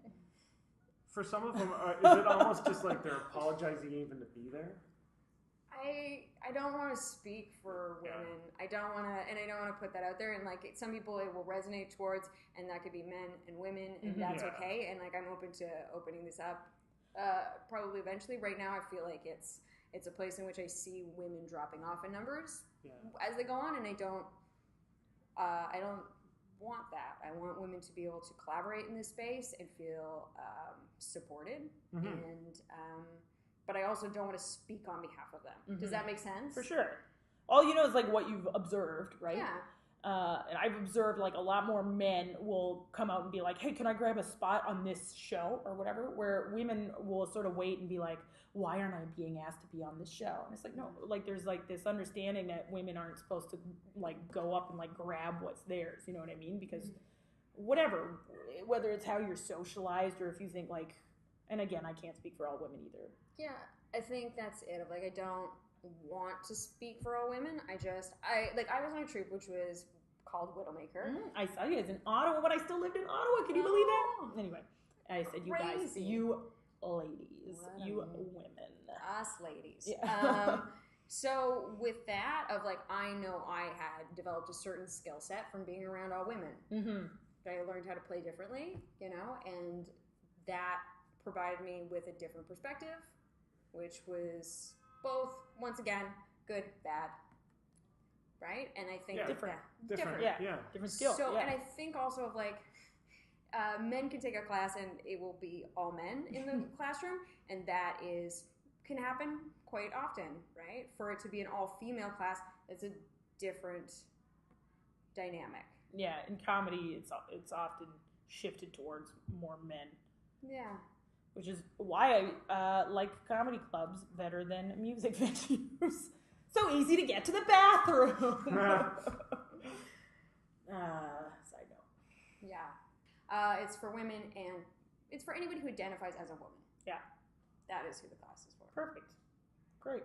For some of them, is it almost just like they're apologizing even to be there? I don't want to speak for women. I don't want to put that out there. And like some people it will resonate towards, and that could be men and women, and that's okay. And like I'm open to opening this up, probably eventually. Right now, I feel like it's a place in which I see women dropping off in numbers as they go on, and I don't want that. I want women to be able to collaborate in this space and feel supported and. But I also don't want to speak on behalf of them. Does that make sense? For sure. All you know is like what you've observed, right? Yeah. And I've observed like a lot more men will come out and be like, hey, can I grab a spot on this show or whatever? Where women will sort of wait and be like, why aren't I being asked to be on this show? And it's like, no, like there's like this understanding that women aren't supposed to like go up and like grab what's theirs. You know what I mean? Because whatever, whether it's how you're socialized or if you think like, and again, I can't speak for all women either. Yeah, I think that's it. Of like, I don't want to speak for all women. I was on a troupe which was called Widowmaker. I saw you guys in Ottawa when I still lived in Ottawa. Can you believe that? Anyway, I said you guys, you ladies, you women, us ladies. Yeah. So with that, of like, I know I had developed a certain skill set from being around all women. I learned how to play differently, and that provided me with a different perspective, which was both, once again, good, bad, right? And I think different skill. So, yeah. and I think also of like, men can take a class and it will be all men in the classroom, and that can happen quite often, right? For it to be an all-female class, it's a different dynamic. Yeah, in comedy, it's often shifted towards more men. Yeah. Which is why I like comedy clubs better than music venues. So easy to get to the bathroom. Side note. Yeah. It's for women and it's for anybody who identifies as a woman. Yeah. That is who the class is for. Perfect. Great.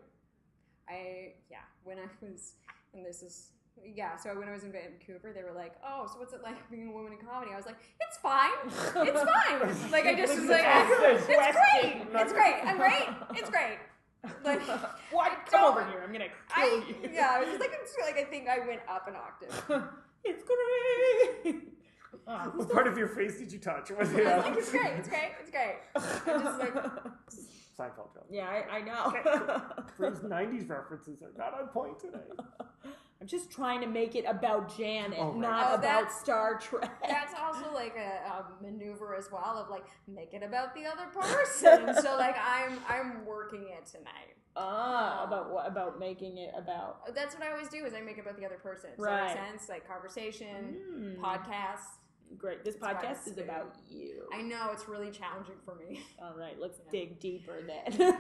So when I was in Vancouver, they were like, oh, so what's it like being a woman in comedy? I was like, it's fine. It's fine. Like, I just was like, it's great. It's great. I'm great. It's great. Like, what? Come over here. I'm going to kill you. Yeah, I was just like, I think I went up an octave. It's great. What part of your face did you touch? Was it? Like, it's great. It's great. It's great. I'm just like, Seinfeld joke. Yeah, I know. Okay, cool. These 90s references are not on point today. I'm just trying to make it about Janet, right. not about Star Trek. That's also like a maneuver as well of like make it about the other person. So like I'm working it tonight. About what? About making it about. That's what I always do. Is I make it about the other person. Does Right. that make sense? Like conversation, podcast. Great. This podcast is about you. I know it's really challenging for me. All right, let's dig deeper then. No.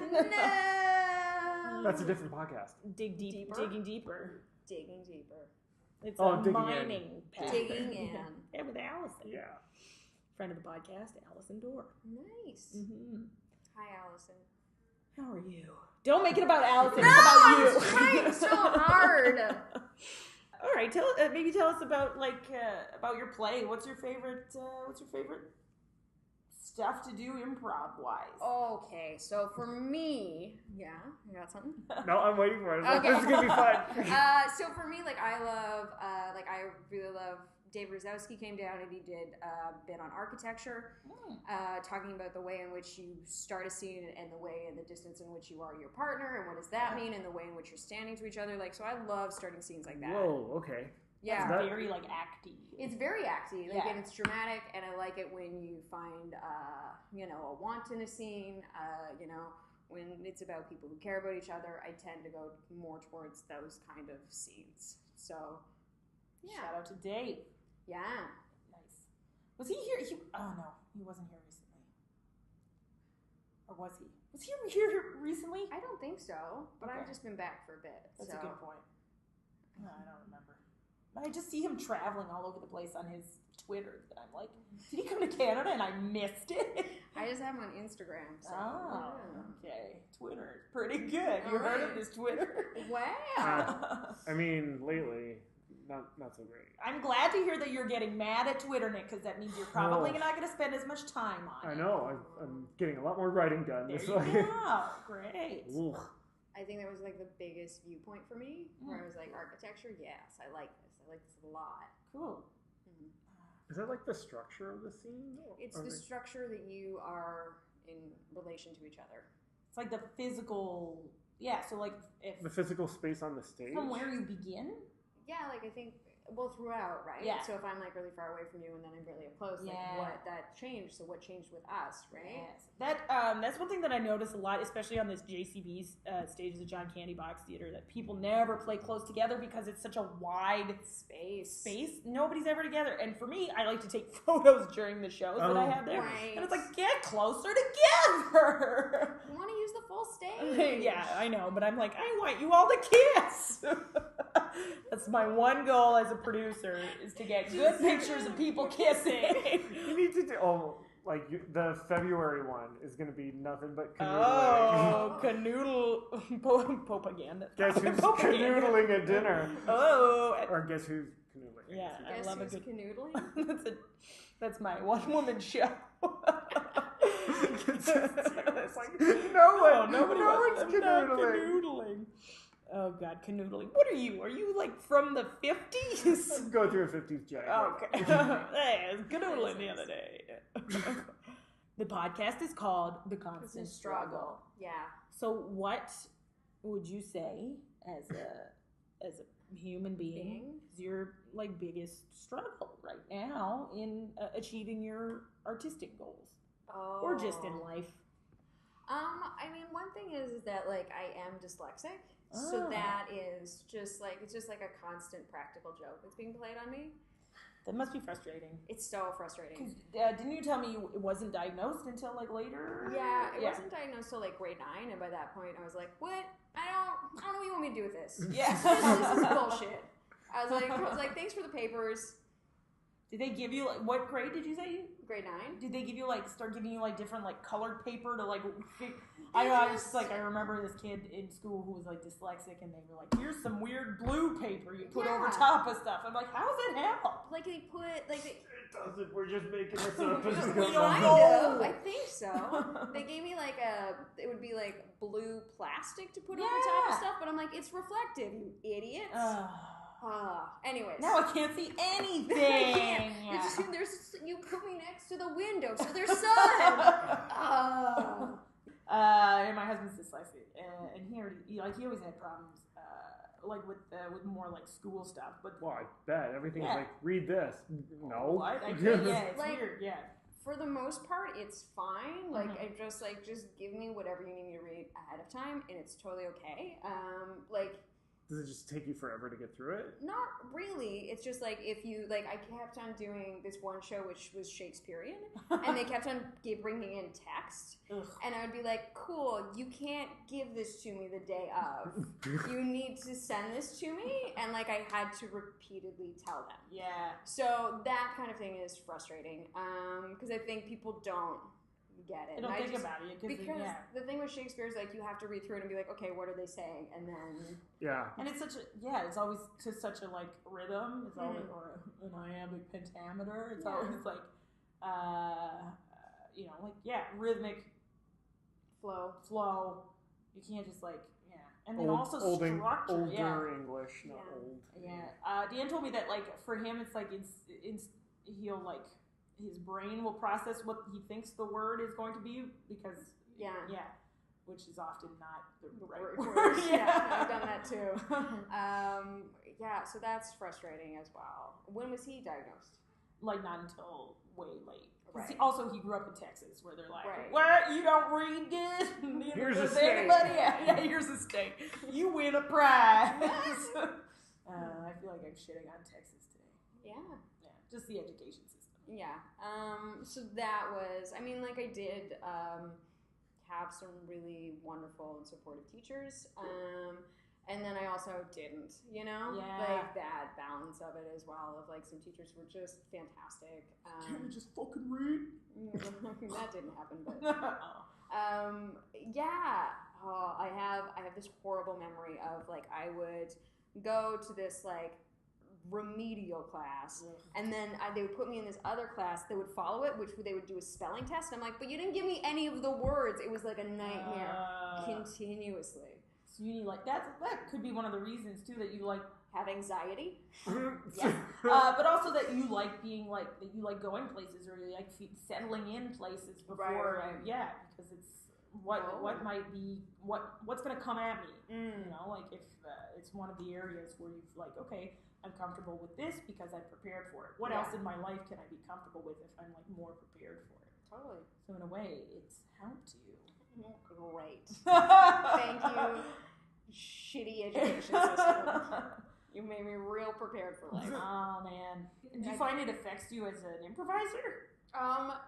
That's a different podcast. Digging deeper. Digging deeper. It's Oh, a digging mining path. Digging in. Yeah, with Allison. Yeah. Friend of the podcast, Allison Dorr. Nice. Mm-hmm. Hi, Allison. How are you? Don't make it about Allison. No, it's about you. I'm trying so hard. All right, maybe tell us about about your play. What's your favorite stuff to do improv wise? Okay, so for me, yeah, you got something? No, I'm waiting for it. Okay. This is gonna be fun. So for me, like I really love. Dave Rosowski came down and he did a bit on architecture, talking about the way in which you start a scene and the way and the distance in which you are your partner and what does that mean and the way in which you're standing to each other. Like, so I love starting scenes like that. Whoa, okay. Yeah. That's very acty. It's very acty, and it's dramatic, and I like it when you find, a want in a scene, when it's about people who care about each other. I tend to go more towards those kind of scenes. So, yeah. Shout out to Dave. Yeah. Nice. Was he here? Oh no, he wasn't here recently. Or was he? Was he here recently? I don't think so, but Okay. I've just been back for a bit. That's so. a good point. No, I don't remember. I just see him traveling all over the place on his Twitter. That I'm like, did he come to Canada and I missed it? I just have him on Instagram. So. Oh, okay. Twitter is pretty good. You heard of this Twitter? Wow. I mean, lately, not so great. I'm glad to hear that you're getting mad at Twitter, Nick, because that means you're probably not going to spend as much time on it. I know. I'm getting a lot more writing done There this you way. go. Great. Ugh. I think that was like the biggest viewpoint for me, where I was like, architecture, yes, I like this. I like this a lot. Cool. Is that like the structure of the scene? It's the structure that you are in relation to each other. It's like the physical, so like if the physical space on the stage? from where you begin? Yeah, like I think, throughout, right? Yeah. So if I'm like really far away from you and then I'm really up close, like what that changed. So what changed with us, right? Yes. That's one thing that I notice a lot, especially on this JCB stage, the John Candy Box Theater, that people never play close together because it's such a wide space. Nobody's ever together. And for me, I like to take photos during the shows that I have there. Right. And it's like, get closer together. You want to use the full stage. Yeah, I know, but I'm like, I want you all to kiss. That's my one goal as a producer, is to get good pictures of people kissing. You need to do, the February one is going to be nothing but canoodling. Oh, canoodle propaganda. Guess who's canoodling at dinner? Oh. Or guess who's canoodling? Yeah, Guess I love who's a good canoodling? That's my one-woman show. It's like, nobody wants canoodling. Oh God, canoodling. What are you? Are you like from the 50s? Go through a 50s jag. Okay. Hey, I was canoodling the other day. The podcast is called The Constant Struggle. Yeah. So what would you say as a human being is your biggest struggle right now in achieving your artistic goals? Oh. Or just in life? I mean, one thing is that I am dyslexic. So that is just it's just like a constant practical joke that's being played on me. That must be frustrating. It's so frustrating. Didn't you tell me it wasn't diagnosed until later? Yeah, it wasn't diagnosed till grade 9, and by that point I was like, "What? I don't know what you want me to do with this. Yeah, this is bullshit." I was like, "Thanks for the papers." Did they give you what grade did you say? Grade 9. Did they give you start giving you different colored paper to I remember this kid in school who was dyslexic, and they were like, here's some weird blue paper you put over top of stuff. I'm like, how does it help? They put it doesn't. We're just making this up. Kind of. I think so. They gave me it would be blue plastic to put over top of stuff, but I'm like, it's reflective, you idiots. Anyways. Now I can't see anything. You put me next to the window, so there's sun. In like he always had problems, like with more like school stuff. But well, I bet everything's like read this. No, what? I can't, it's like, weird. Yeah. For the most part, it's fine. Like I just give me whatever you need me to read ahead of time, and it's totally okay. Does it just take you forever to get through it? Not really. It's just if you I kept on doing this one show which was Shakespearean, and they kept on bringing in text, and I would be like, "Cool, you can't give this to me the day of. You need to send this to me," and I had to repeatedly tell them. Yeah. So that kind of thing is frustrating because I think people don't get it. I don't think about it because the thing with Shakespeare is you have to read through it and be like, okay, what are they saying, and then and it's such a it's always to such a rhythm. It's always or an iambic pentameter. It's always rhythmic flow. You can't just and then also structure. Older English, not old. Yeah. Dan told me that for him it's he'll his brain will process what he thinks the word is going to be because which is often not the right word. I've done that too. So that's frustrating as well. When was he diagnosed? Not until way late. Right. He grew up in Texas, where they're what? You don't read this? Here's a steak. Here's a steak. You win a prize. I feel like I'm shitting on Texas today. Yeah. Just the education system. Yeah. So that was, I did have some really wonderful and supportive teachers. And then I also didn't, that balance of it as well of some teachers were just fantastic. Can you just fucking read? That didn't happen, but I have this horrible memory of I would go to this remedial class, and then they would put me in this other class that would follow it, which they would do a spelling test. And I'm but you didn't give me any of the words. It was a nightmare continuously. So you need that could be one of the reasons too that you have anxiety. Yes. But also that you being that you going places, or you settling in places before. Right. Because it's what might be what's going to come at me. If it's one of the areas where you've okay, I'm comfortable with this because I prepared for it. What else in my life can I be comfortable with if I'm more prepared for it? Totally. So in a way, it's helped you. Great. Thank you, shitty education system. You made me real prepared for life. Oh man. Do you find it affects you as an improviser?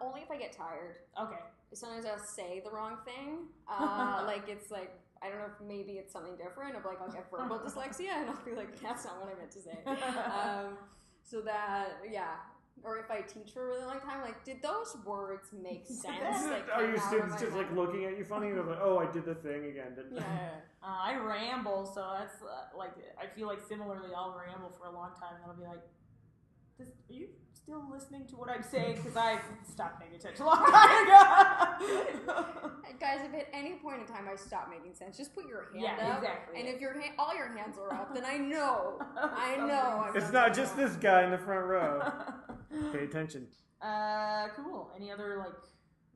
Only if I get tired. Okay. Sometimes I'll say the wrong thing. It's I don't know if maybe it's something different of I'll get verbal dyslexia and I'll be that's not what I meant to say. So that, or if I teach for a really long time, did those words make sense? Are your students just looking at you funny? They're oh, I did the thing again, didn't I? I ramble, so that's I feel similarly I'll ramble for a long time and I'll be are you still listening to what I'm saying? Because I stopped paying attention a long time ago. Guys, if at any point in time I stop making sense, just put your hand up. Exactly. And if all your hands are up, then I know. I'm it's not just this guy in the front row. Pay attention. Cool. Any other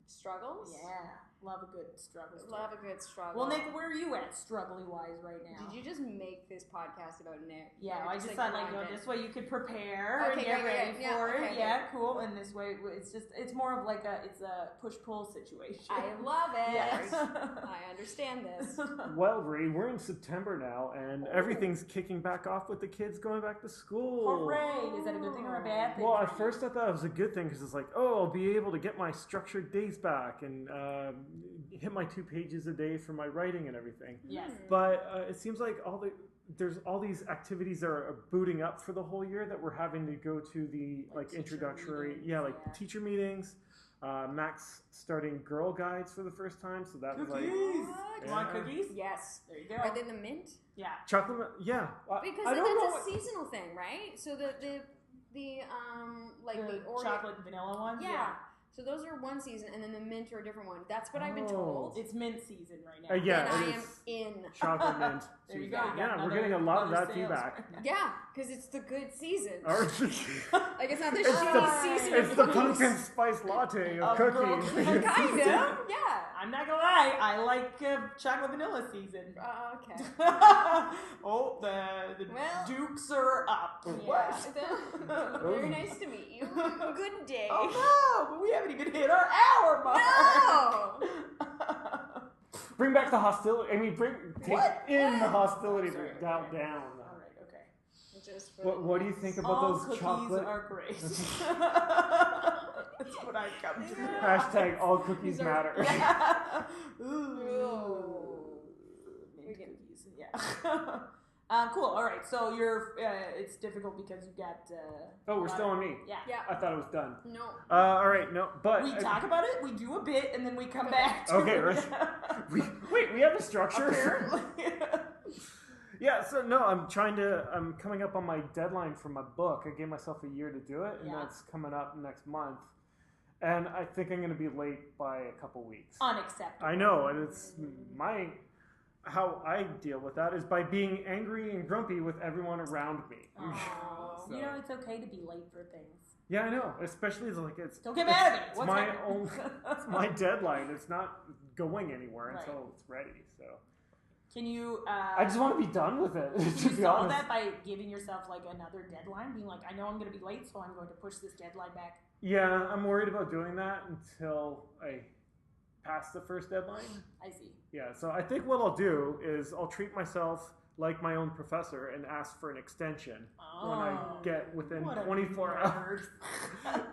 struggles? Yeah. Love a good struggle. Love a good struggle. Well, Nick, where are you at struggly-wise right now? Did you just make this podcast about Nick? Yeah, I just thought this way you could prepare and get ready for it. Okay, yeah, cool. And this way, it's more of it's a push-pull situation. I love it. Yes. I understand this. Well, Brie, we're in September now, and everything's kicking back off with the kids going back to school. Hooray! Is that a good thing or a bad thing? Well, at first I thought it was a good thing because it's I'll be able to get my structured days back and hit my 2 pages a day for my writing and everything. Yes. But it seems there's all these activities that are booting up for the whole year that we're having to go to the introductory, teacher meetings. Max starting Girl Guides for the first time, so that was You want cookies? Yes. There you go. Are they the mint? Yeah. Chocolate, yeah. Because that's a seasonal thing, right? So the chocolate and vanilla one? Yeah. So those are one season, and then the mint are a different one. That's what I've been told. It's mint season right now. Yeah, and I am in. Chocolate mint. There you go. Yeah, we're getting a lot of that feedback. Yeah, because it's the good season. Like it's not the shitty season. It's the pumpkin spice latte of cookies. Kind of, yeah. I'm not gonna lie, I like chocolate vanilla season. Okay. Oh, the Dukes are up. Yeah. Very nice to meet you. Good day. Oh no, but we haven't even hit our hour mark. No. Bring back the hostility. I mean, take in the hostility. Down. All right, okay. Just what do you think about those chocolate? All cookies are great. That's what I've come to. Hashtag all cookies matter. Yeah. Ooh. Mint cookies. Yeah. Cool. All right. So you're. It's difficult because you got. Oh, we're still on me. Yeah. I thought it was done. No. All right. No, but we talk about it. We do a bit, and then we come back. To okay. Right. We have a structure. Apparently. Yeah. So no, I'm coming up on my deadline for my book. I gave myself a year to do it, and that's coming up next month. And I think I'm going to be late by a couple weeks. Unacceptable. I know, and it's how I deal with that is by being angry and grumpy with everyone around me. Oh. So. You know, it's okay to be late for things. Yeah, I know. Especially it's. Don't get mad at me. It's my own. It's my deadline. It's not going anywhere until it's ready. So. Can you? I just want to be done with it. To be solve honest. that by giving yourself like another deadline, being like, I know I'm going to be late, so I'm going to push this deadline back. Yeah, I'm worried about doing that until I pass the first deadline. I see. Yeah, so I think what I'll do is I'll treat myself like my own professor and ask for an extension when I get within 24 hours.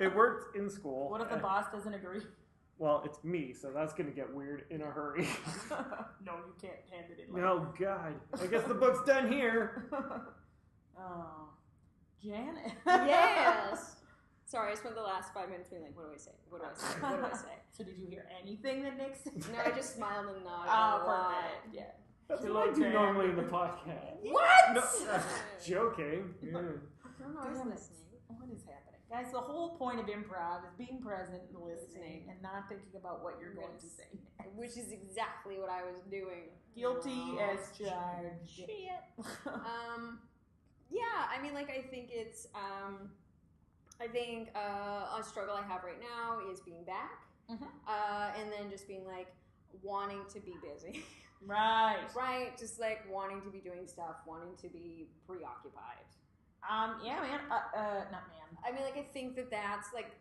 It worked in school. What if the boss doesn't agree? Well, it's me, so that's going to get weird in a hurry. No, you can't hand it in. Oh, God. I guess the book's done here. Oh. Janet. Yes. Sorry, I spent the last 5 minutes being like, what do I say? What do I say? What do I say? So did you hear anything that Nick said? No, I just smiled and nodded. Oh, perfect. Yeah. That's what I do normally in the podcast. What? No, joking. Yeah. I'm always listening. What is happening? Guys, the whole point of improv is being present and listening and not thinking about what you're going to say. Which is exactly what I was doing. Guilty as charged. Shit. Yeah, I mean, like, I think it's, a struggle I have right now is being back. And then just being, like, wanting to be busy. Right. Right, just, like, wanting to be doing stuff, wanting to be preoccupied. Yeah, man. Not man. I mean, like, I think that's, like,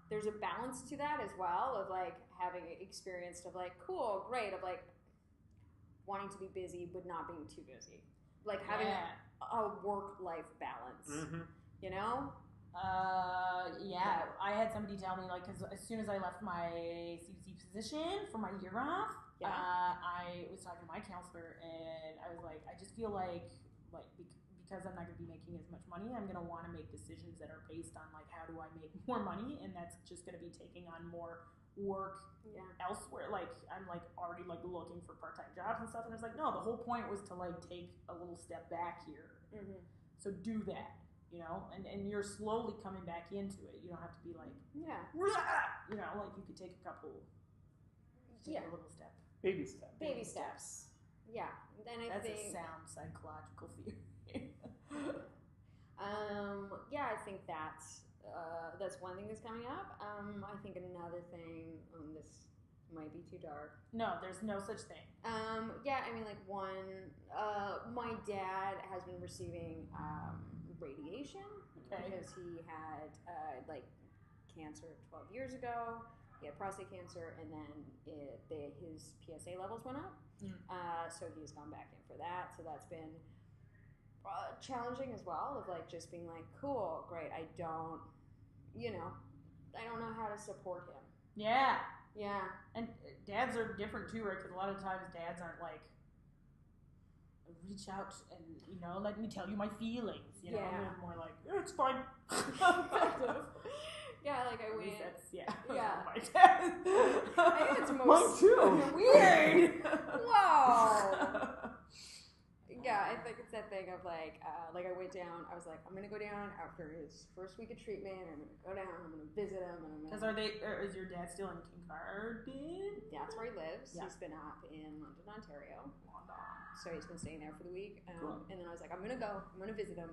there's a balance to that as well of, like, having experienced of, like, cool, great, of, like, wanting to be busy but not being too busy. Like, having a work-life balance, you know? Yeah. I had somebody tell me, like, because as soon as I left my CBC position for my year off, I was talking to my counselor, and I was like, I just feel like because I'm not going to be making as much money, I'm going to want to make decisions that are based on, like, how do I make more money, and that's just going to be taking on more work elsewhere. Like, I'm, like, already, like, looking for part-time jobs and stuff, and I was like, no, the whole point was to, like, take a little step back here. So do that, you know, and you're slowly coming back into it. You don't have to be, like, you know, like, you could take a little step. Baby steps. Baby steps. Yeah. And I That's think a sound psychological theory. I think that's one thing that's coming up. I think another thing, this might be too dark. No, there's no such thing. I mean, like, my dad has been receiving radiation because he had like cancer 12 years ago. He had prostate cancer, and then his PSA levels went up. So he's gone back in for that. So that's been challenging as well, of, like, just being like, cool, great, I don't know how to support him. Yeah. And dads are different too, right? Because a lot of times dads aren't like, reach out and, you know, let me tell you my feelings, you know? They're more like, it's fine. Like, I went. My dad. I think it's mine too. Weird. Whoa. I think it's that thing of like I went down. I was like, I'm gonna go down after his first week of treatment. I'm gonna go down. I'm gonna visit him. And because is your dad still in Kincardine? That's where he lives. Yeah. He's been up in London, Ontario. So he's been staying there for the week. Cool. And then I was like, I'm gonna go. I'm gonna visit him.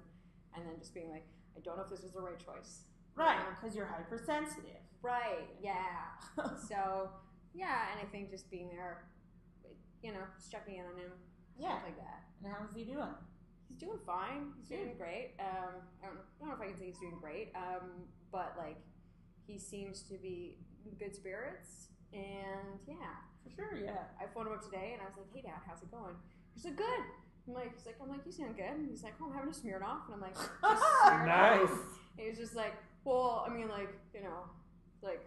And then just being like, I don't know if this was the right choice. Right, because you're hypersensitive. Right. Yeah. So yeah, and I think just being there, just checking in on him. Stuff like that. And how's he doing? He's doing fine. He's doing great. I don't know if I can say he's doing great, but like he seems to be in good spirits, and yeah, for sure. Yeah, I phoned him up today, and I was like, "Hey, Dad, how's it going?" He's like, "Good." I'm like, "You sound good." And he's like, "Oh, I'm having a Smirnoff," and I'm like, "Just Smirnoff." Nice. And he's just like, "Well, I mean, like like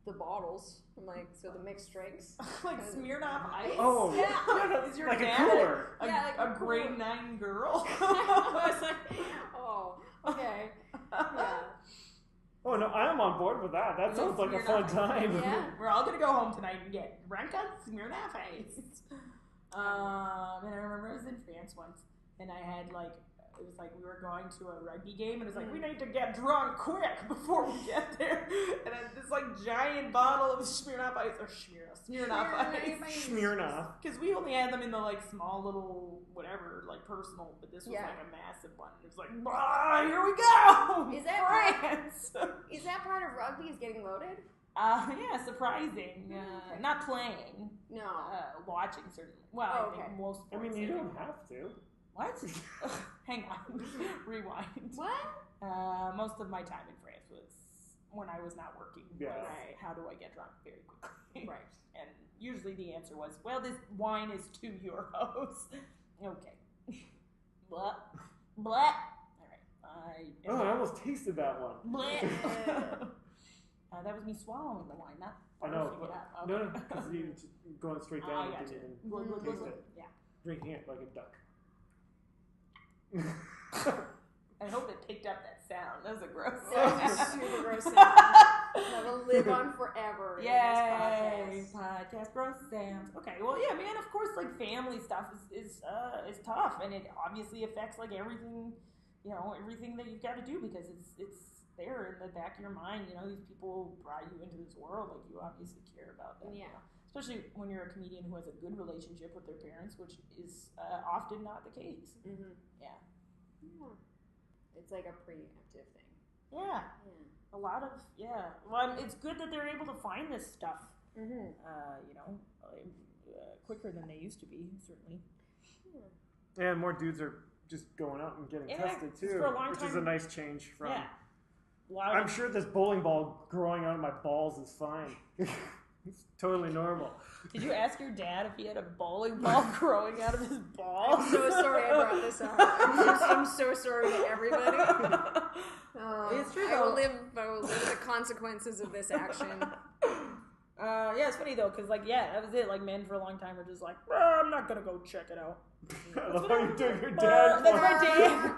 the bottles." I'm like, "So the mixed drinks, like Smirnoff Ice." Oh, yeah. Is your like dad a cooler? Like a grade 9 girl? I was like, "Oh, okay, yeah." Oh no, I am on board with that. That sounds like a fun time. Yeah. We're all gonna go home tonight and get Renka Smirnoff Ice. And I remember I was in France once, and I had it was like we were going to a rugby game, and it was like, we need to get drunk quick before we get there. And I had this giant bottle of Smirnoff Ice, or Smirnoff Ice. Smirnoff. Because we only had them in the small little whatever, personal, but this was a massive one. It was like, here we go! Is that France? Is that part of rugby is getting loaded? Yeah, surprising. Okay. Not playing. No. Watching certainly. Well, I think most I mean, you don't have to. What? Hang on. Rewind. What? Most of my time in France was when I was not working. Yeah. Right. How do I get drunk very quickly? Right. And usually the answer was, well, this wine is €2. Okay. Blah. Blah. All right. I almost tasted that one. Blah. That was me swallowing the wine, not I know, barfing it but up. no, because you going straight down and I got didn't you. even taste it. Yeah. Drinking it like a duck. I hope it picked up that sound. That was a gross sound. That was a super gross sound. That'll live on forever. Yay! Podcast gross sounds. Okay, well, yeah, man. Of course, family stuff is tough, and it obviously affects everything. Everything that you've got to do because it's there in the back of your mind. These people brought you into this world. You obviously care about them. Yeah. Especially when you're a comedian who has a good relationship with their parents, which is often not the case. Mm-hmm. Yeah. It's like a preemptive thing. Yeah. A lot of, Well, it's good that they're able to find this stuff, quicker than they used to be, certainly. Yeah, and more dudes are just going out and getting tested too, for a long which time, is a nice change from. Yeah. I'm sure this bowling ball growing out of my balls is fine. It's totally normal. Did you ask your dad if he had a bowling ball growing out of his balls? I'm so sorry I brought this up. I'm so sorry to everybody. It's true, I will live the consequences of this action. Yeah, it's funny though, because that was it. Men for a long time were just I'm not gonna go check it out. I love how you're doing your dad. That's my dad.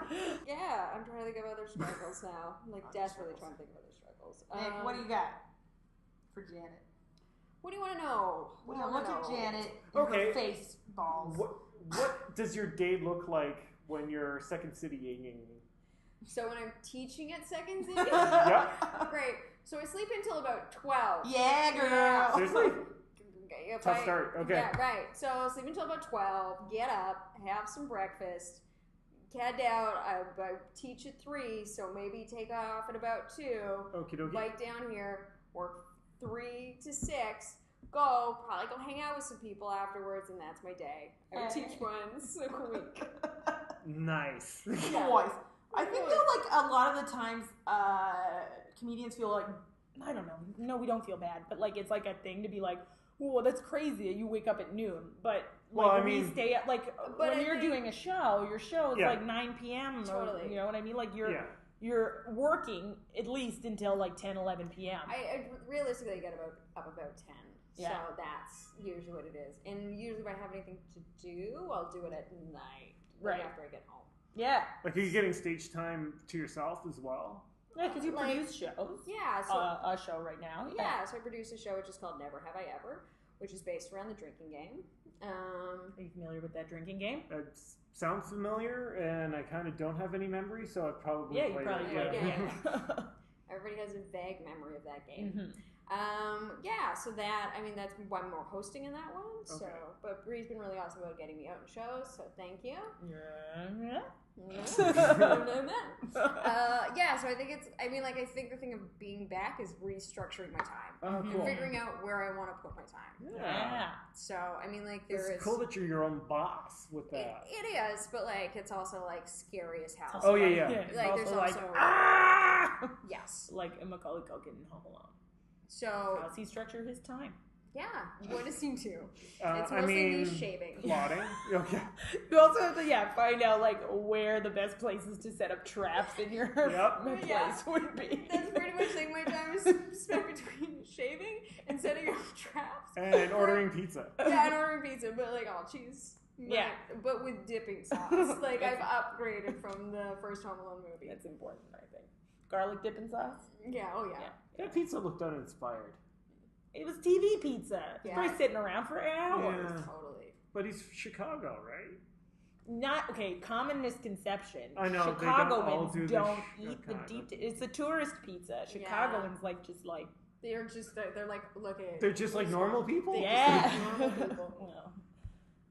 Yeah, I'm trying to think of other struggles now. Desperately trying to think of other struggles. Nick, what do you got for Janet? What do you want to know? Look at Janet. Her face balls. What does your day look like when you're Second City-ing? So when I'm teaching at Second City? Yep. Great. So I sleep until about 12. Yeah, girl. Seriously? Tough start. Okay. Yeah, right. So I'll sleep until about 12, get up, have some breakfast, head out. I teach at 3, so maybe take off at about 2. Okie dokie. Bike down here, work 3 to 6, probably go hang out with some people afterwards, and that's my day. I would teach once a week. Nice. Yeah. Boys. I think though, a lot of the times, comedians feel I don't know. No, we don't feel bad, but it's a thing to be whoa, that's crazy. You wake up at noon, but we stay at when you're doing a show, your show is 9 p.m. Totally. Or, you know what I mean? You're working at least until 10, 11 p.m. I realistically get up about 10. Yeah. So that's usually what it is. And usually if I have anything to do, I'll do it at night. Right after I get home. Yeah. Are you getting stage time to yourself as well? Yeah, because you produce shows. Yeah. So, a show right now. Yeah, so I produce a show which is called Never Have I Ever, which is based around the drinking game. Are you familiar with that drinking game? It sounds familiar, and I kind of don't have any memory, so I probably played it. Yeah. Everybody has a vague memory of that game. So that's why I'm more hosting in that one. Okay. So, but Brie's been really awesome about getting me out in shows, so thank you. So I think the thing of being back is restructuring my time. Cool. Figuring out where I want to put my time. Yeah. So, it's cool that you're your own boss with that. It is, but, it's also, scary as hell. Oh, yeah. There's also... Yes. Like a Macaulay Culkin in Home Alone. So... How does he structure his time? Yeah, what does he do? It's mostly me shaving. Plotting. Okay. You also have to, find out, where the best places to set up traps in your place would be. That's pretty much, my time is spent between shaving and setting up traps. And ordering pizza. Yeah, and ordering pizza, but, all cheese. Yeah. But with dipping sauce. I've upgraded from the first Home Alone movie. That's important, I think. Garlic dipping sauce? Yeah, oh yeah. That pizza looked uninspired. It was TV pizza. It's probably sitting around for hours. Yeah. Totally. But he's Chicago, right? Common misconception. I know, Chicagoans they don't eat the deep. It's a tourist pizza. Chicagoans They're just look at. They're just like normal people. Yeah. Normal people. Well,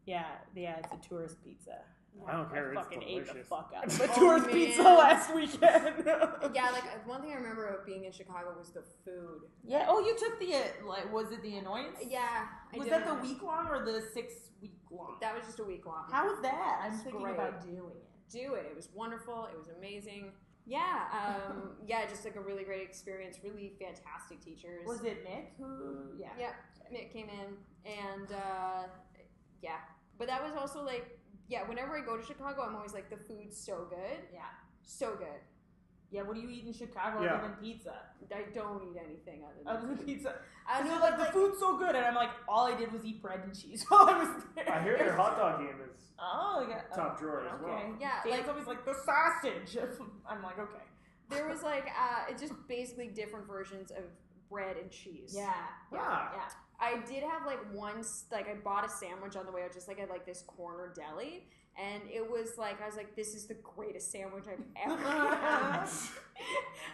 yeah. It's a tourist pizza. I don't care. I fucking ate the delicious. fuck out of a tourist pizza last weekend. One thing I remember about being in Chicago was the food. Yeah. Oh, you took the was it the Annoyance? Yeah. Was that the week long or the 6 week long? That was just a week long. How was that? I'm thinking about doing it. Do it. It was wonderful. It was amazing. Yeah. Just a really great experience. Really fantastic teachers. Was it Mick who? Yeah. Yeah. Mick came in and but that was also whenever I go to Chicago, I'm always the food's so good. Yeah. So good. Yeah, what do you eat in Chicago other than pizza? I don't eat anything other than pizza. I know, the food's so good, and I'm all I did was eat bread and cheese while I was there. I hear their hot dog game is top drawer as well. Yeah, Dan's always the sausage. I'm okay. There was it's just basically different versions of bread and cheese. Yeah. I did have once I bought a sandwich on the way out, just at this corner deli, and it was I was this is the greatest sandwich I've ever had.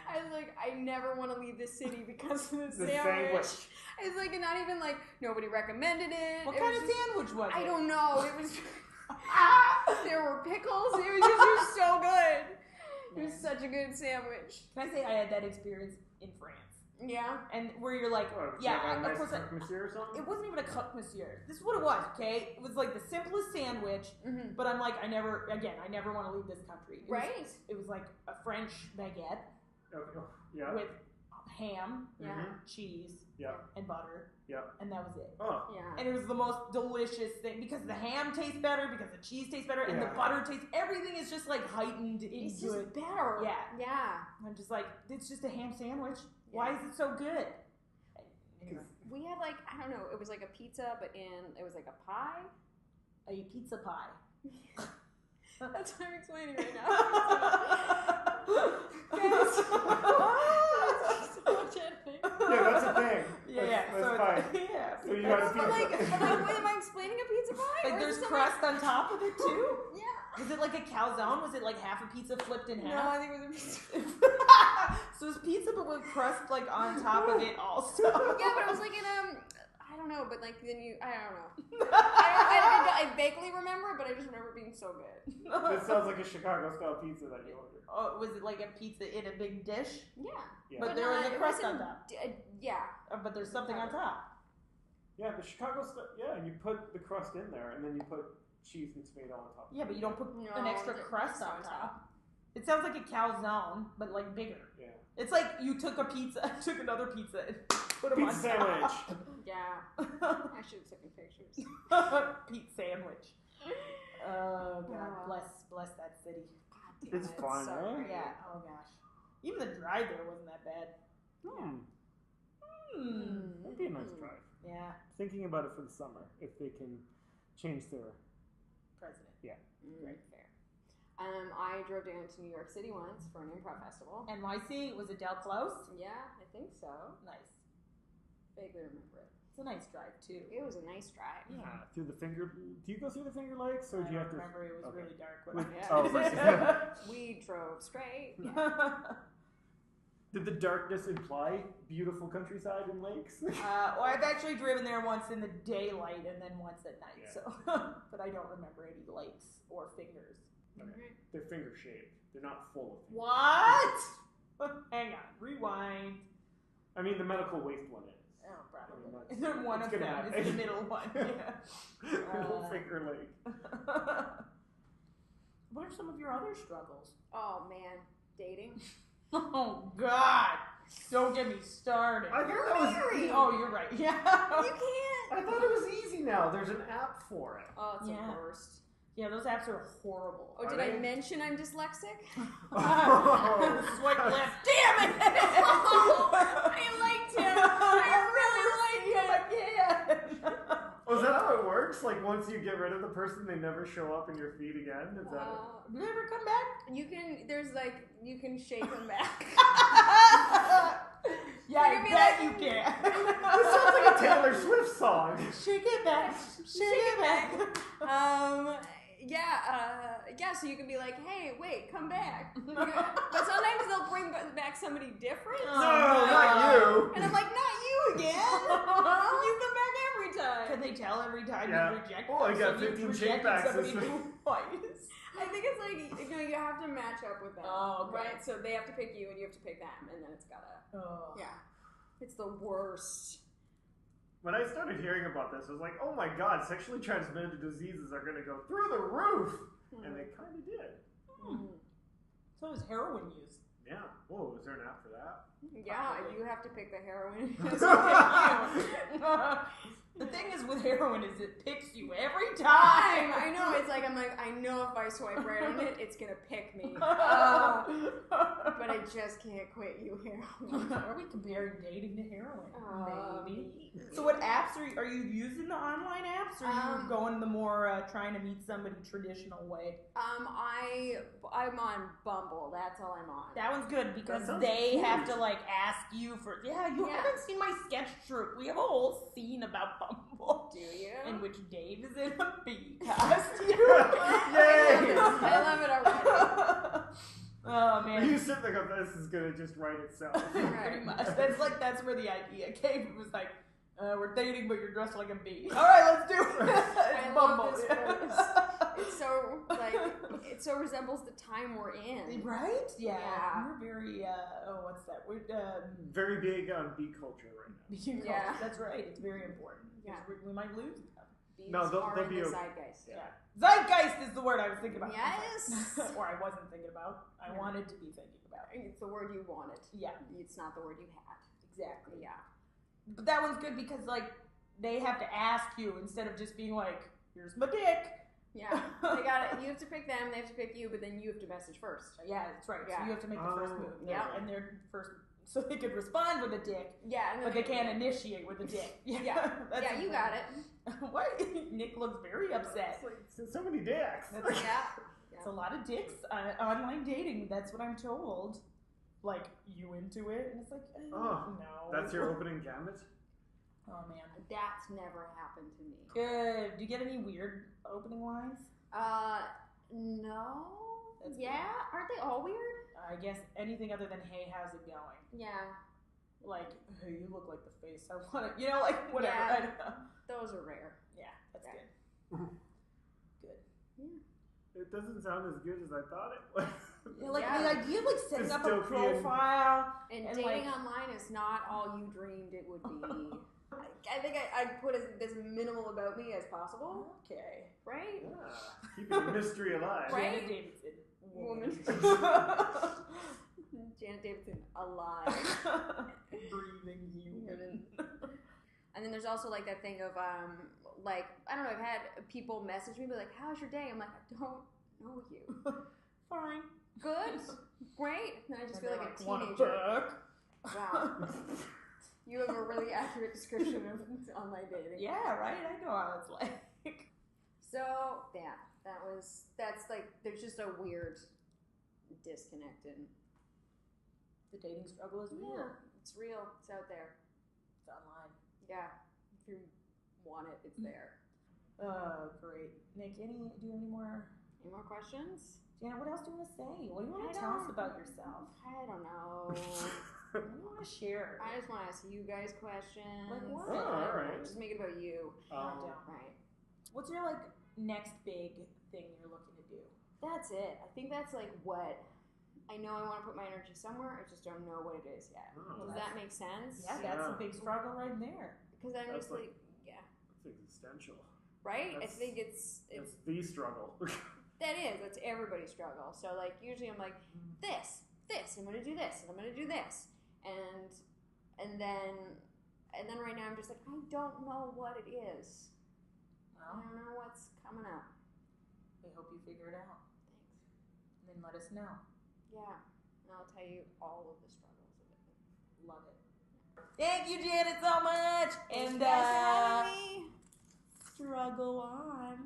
I was I never want to leave this city because of the sandwich. It's not even nobody recommended it. What kind of sandwich was it? I don't know. It was there were pickles. It was so good. It was such a good sandwich. Can I say I had that experience in France? Yeah. And where you're of course. Monsieur or something? It wasn't even a coq monsieur. This is what it was, okay? It was the simplest sandwich, but I'm I never want to leave this country. It was a French baguette with ham, cheese, and butter. Yeah. And that was it. Oh. Yeah. And it was the most delicious thing because the ham tastes better, because the cheese tastes better, and the butter tastes. Everything is just heightened in it's good. Just better. Yeah. Yeah. I'm just it's just a ham sandwich. Yeah. Why is it so good? We had I don't know. It was a pizza, but it was a pie. A pizza pie. That's what I'm explaining right now. Guys. Yeah, that's a thing. Yeah, that's fine. Yeah. So you had a pizza. Am I explaining a pizza pie? There's crust on top of it too? Yeah. Was it a calzone? Was it half a pizza flipped in half? No, I think it was a pizza. So it was pizza but with crust on top of it also. Yeah, but it was in I don't know, but then I don't know. I vaguely remember, but I just remember it being so good. This sounds like a Chicago style pizza that you ordered. Oh, was it a pizza in a big dish? Yeah. But there was a crust on top. Yeah. But there's something on top. Yeah, the Chicago stuff. Yeah, you put the crust in there, and then you put cheese and tomato on top. Yeah, but you don't put an extra crust on top. It sounds like a calzone, but bigger. Yeah. It's you took another pizza and put them on top. Sandwich. Yeah. I should have taken pictures. Pizza sandwich. Oh God, bless that city. God damn, it's fun, so right? great. Yeah. Oh gosh. Even the drive there wasn't that bad. That'd be a nice drive. Yeah. Thinking about it for the summer, if they can change their president. Yeah. Right, fair. I drove down to New York City once for an improv festival. NYC, was it Del Close? Yeah, I think so. Nice. Vaguely remember it. It's a nice drive too. It was a nice drive. Yeah. Through the Finger. Do you go through the Finger Lakes, or do you have to? Remember, it was really dark. We drove straight. Did the darkness imply beautiful countryside and lakes? Well, I've actually driven there once in the daylight and then once at night. So, but I don't remember any lakes or fingers. Okay. They're finger shaped. They're not full of fingers. What? Hang on. Rewind. I mean, the medical waste one is. Oh, probably. One of them is the middle one. Yeah. Middle Finger Lake. What are some of your other struggles? Oh man, dating. Oh God! Don't get me started. I thought that was easy. Oh, you're right. Yeah. You can't. I thought it was easy now. There's an app for it. Oh, it's the worst. Yeah, those apps are horrible. Oh, did I mention I'm dyslexic? Swipe left. Damn it! I liked him. I really liked him. Again. Oh, is that how it works? Like, once you get rid of the person, they never show up in your feed again? Is that it? Do they ever come back? You can shake them back. Yeah, I bet you can. This sounds like a Taylor Swift song. Shake it back. Shake it back. So you can be like, hey, wait, come back. But sometimes they'll bring back somebody different. No, not you. And I'm like, not you again. You come back every time. Can they tell every time you reject them? Oh, I got 15 shake backs this week. Twice. I think it's like, you have to match up with them. Oh, okay. Right? So they have to pick you and you have to pick them. And then it's gotta. Oh. Yeah. It's the worst. When I started hearing about this, I was like, oh my God, sexually transmitted diseases are going to go through the roof. And they kind of did. So is heroin use. Yeah. Whoa, is there an app for that? Yeah, you have to pick the heroin. The thing is with heroin is it picks you every time. I know. It's like, I know if I swipe right on it, it's going to pick me. But I just can't quit you, heroin. Are we comparing dating to heroin? Maybe. So what apps are you using? The online apps, or are you going the more trying to meet somebody traditional way? I'm on Bumble. That's all I'm on. That one's good because they have to like ask you for. You haven't seen my sketch troupe. We have a whole scene about Bumble. Do you? In which Dave is in a bee costume. Yay! I love it already. Oh man! You sit there, go, this is gonna just write itself. Pretty much. That's where the idea came. It was like, we're dating, but you're dressed like a bee. All right, let's do it. I love this phrase. It so resembles the time we're in. Right? Yeah. We're very. What's that? We're very big on bee culture right now. Bee culture. That's right. It's very important. Yeah. We might lose them. No, they'll be the zeitgeist. Yeah. Zeitgeist is the word I was thinking about. Yes. Or I wasn't thinking about. I wanted to be thinking about. It's the word you wanted. Yeah. It's not the word you had. Exactly. Yeah. But that one's good because like they have to ask you instead of just being like, "Here's my dick." Yeah. They got it. You have to pick them. They have to pick you, but then you have to message first. Yeah, that's right. Yeah. So you have to make the first move. Yeah. And their first. So they could respond with a dick. Yeah. And but they can't initiate with a dick. Yeah. Yeah, you got it. What? Nick looks very upset. It's like, so many dicks. It's a lot of dicks. Online dating, that's what I'm told. Like, you into it? And it's like, no. That's your opening gambit? Oh, man. That's never happened to me. Good. Do you get any weird opening lines? No. That's yeah? good. Aren't they all weird? I guess anything other than, hey, how's it going? Yeah. Like, hey, you look like the face I want to, like, whatever. Yeah. I don't know. Those are rare. Yeah, that's good. Good. Yeah. It doesn't sound as good as I thought it would. Like, the idea of, like, setting up a Dystopian. profile. And and dating like, online is not all you dreamed it would be. I think I'd put as minimal about me as possible. Okay. Right? Yeah. Keeping the mystery alive. Right? Janet Davidson. Woman. Janet Davidson alive. Breathing human. And then there's also like that thing of like, I don't know, I've had people message me, be like, how's your day? I'm like, I don't know you. Fine. Good. Great. And I just feel like a Want a teenager. book? Wow. You have a really accurate description of online dating. Yeah, right? I know how it's like. So, yeah, that's like, there's just a weird disconnect in. The dating struggle is real. Yeah, it's real. It's out there. It's online. Yeah. If you want it, it's there. Great. Nick, do you have any more questions? Janet, what else do you want to say? What do you want to tell us about yourself? I don't know. What do you want to share? I just want to ask you guys questions. Like what? All right. Just make it about you. Right. What's your next big thing you're looking to do? That's it. I think that's what I know. I want to put my energy somewhere. I just don't know what it is yet. Does that make sense? Yeah, that's a big struggle right there. Because I'm just That's existential. Right? I think it's the struggle. That's everybody's struggle. So usually I'm this, I'm gonna do this, and I'm gonna do this. And then right now I'm just I don't know what it is. Well, I don't know what's coming up. We hope you figure it out. Thanks. And then let us know. Yeah. And I'll tell you all of the struggles of it. Love it. Thank you, Janet, so much. Thank you guys for having me. Struggle on.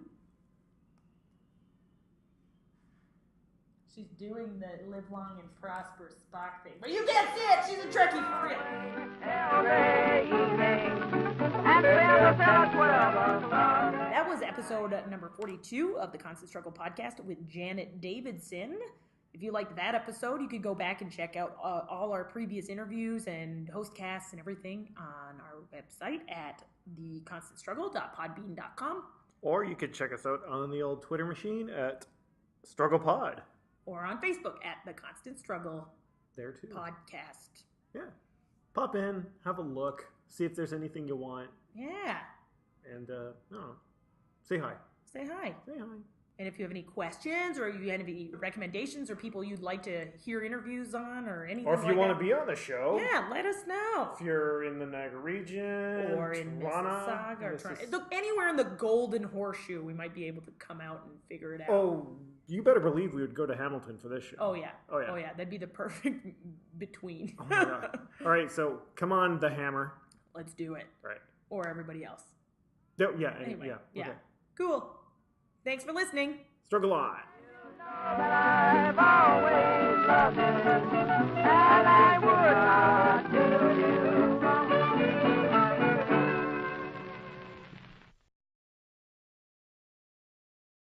She's doing the live long and prosper Spock thing. But you can't see it! She's a Trekkie for real! That was episode number 42 of the Constant Struggle podcast with Janet Davidson. If you liked that episode, you could go back and check out all our previous interviews and host casts and everything on our website at theconstantstruggle.podbean.com. Or you could check us out on the old Twitter machine at StrugglePod. Or on Facebook at The Constant Struggle there too. Podcast. Yeah. Pop in, have a look, see if there's anything you want. Yeah. And, say hi. Say hi. Say hi. And if you have any questions or you have any recommendations or people you'd like to hear interviews on or anything or if you want to be on the show. Yeah, let us know. If you're in the Niagara region. Or in Mississauga. Or Toronto. Anywhere in the Golden Horseshoe, we might be able to come out and figure it out. Oh, you better believe we would go to Hamilton for this show. Oh, yeah. Oh, yeah. That'd be the perfect between. Oh, my God. All right, so come on, the Hammer. Let's do it. Right. Or everybody else. Yeah. Anyway, yeah. Okay. Cool. Thanks for listening. Struggle on.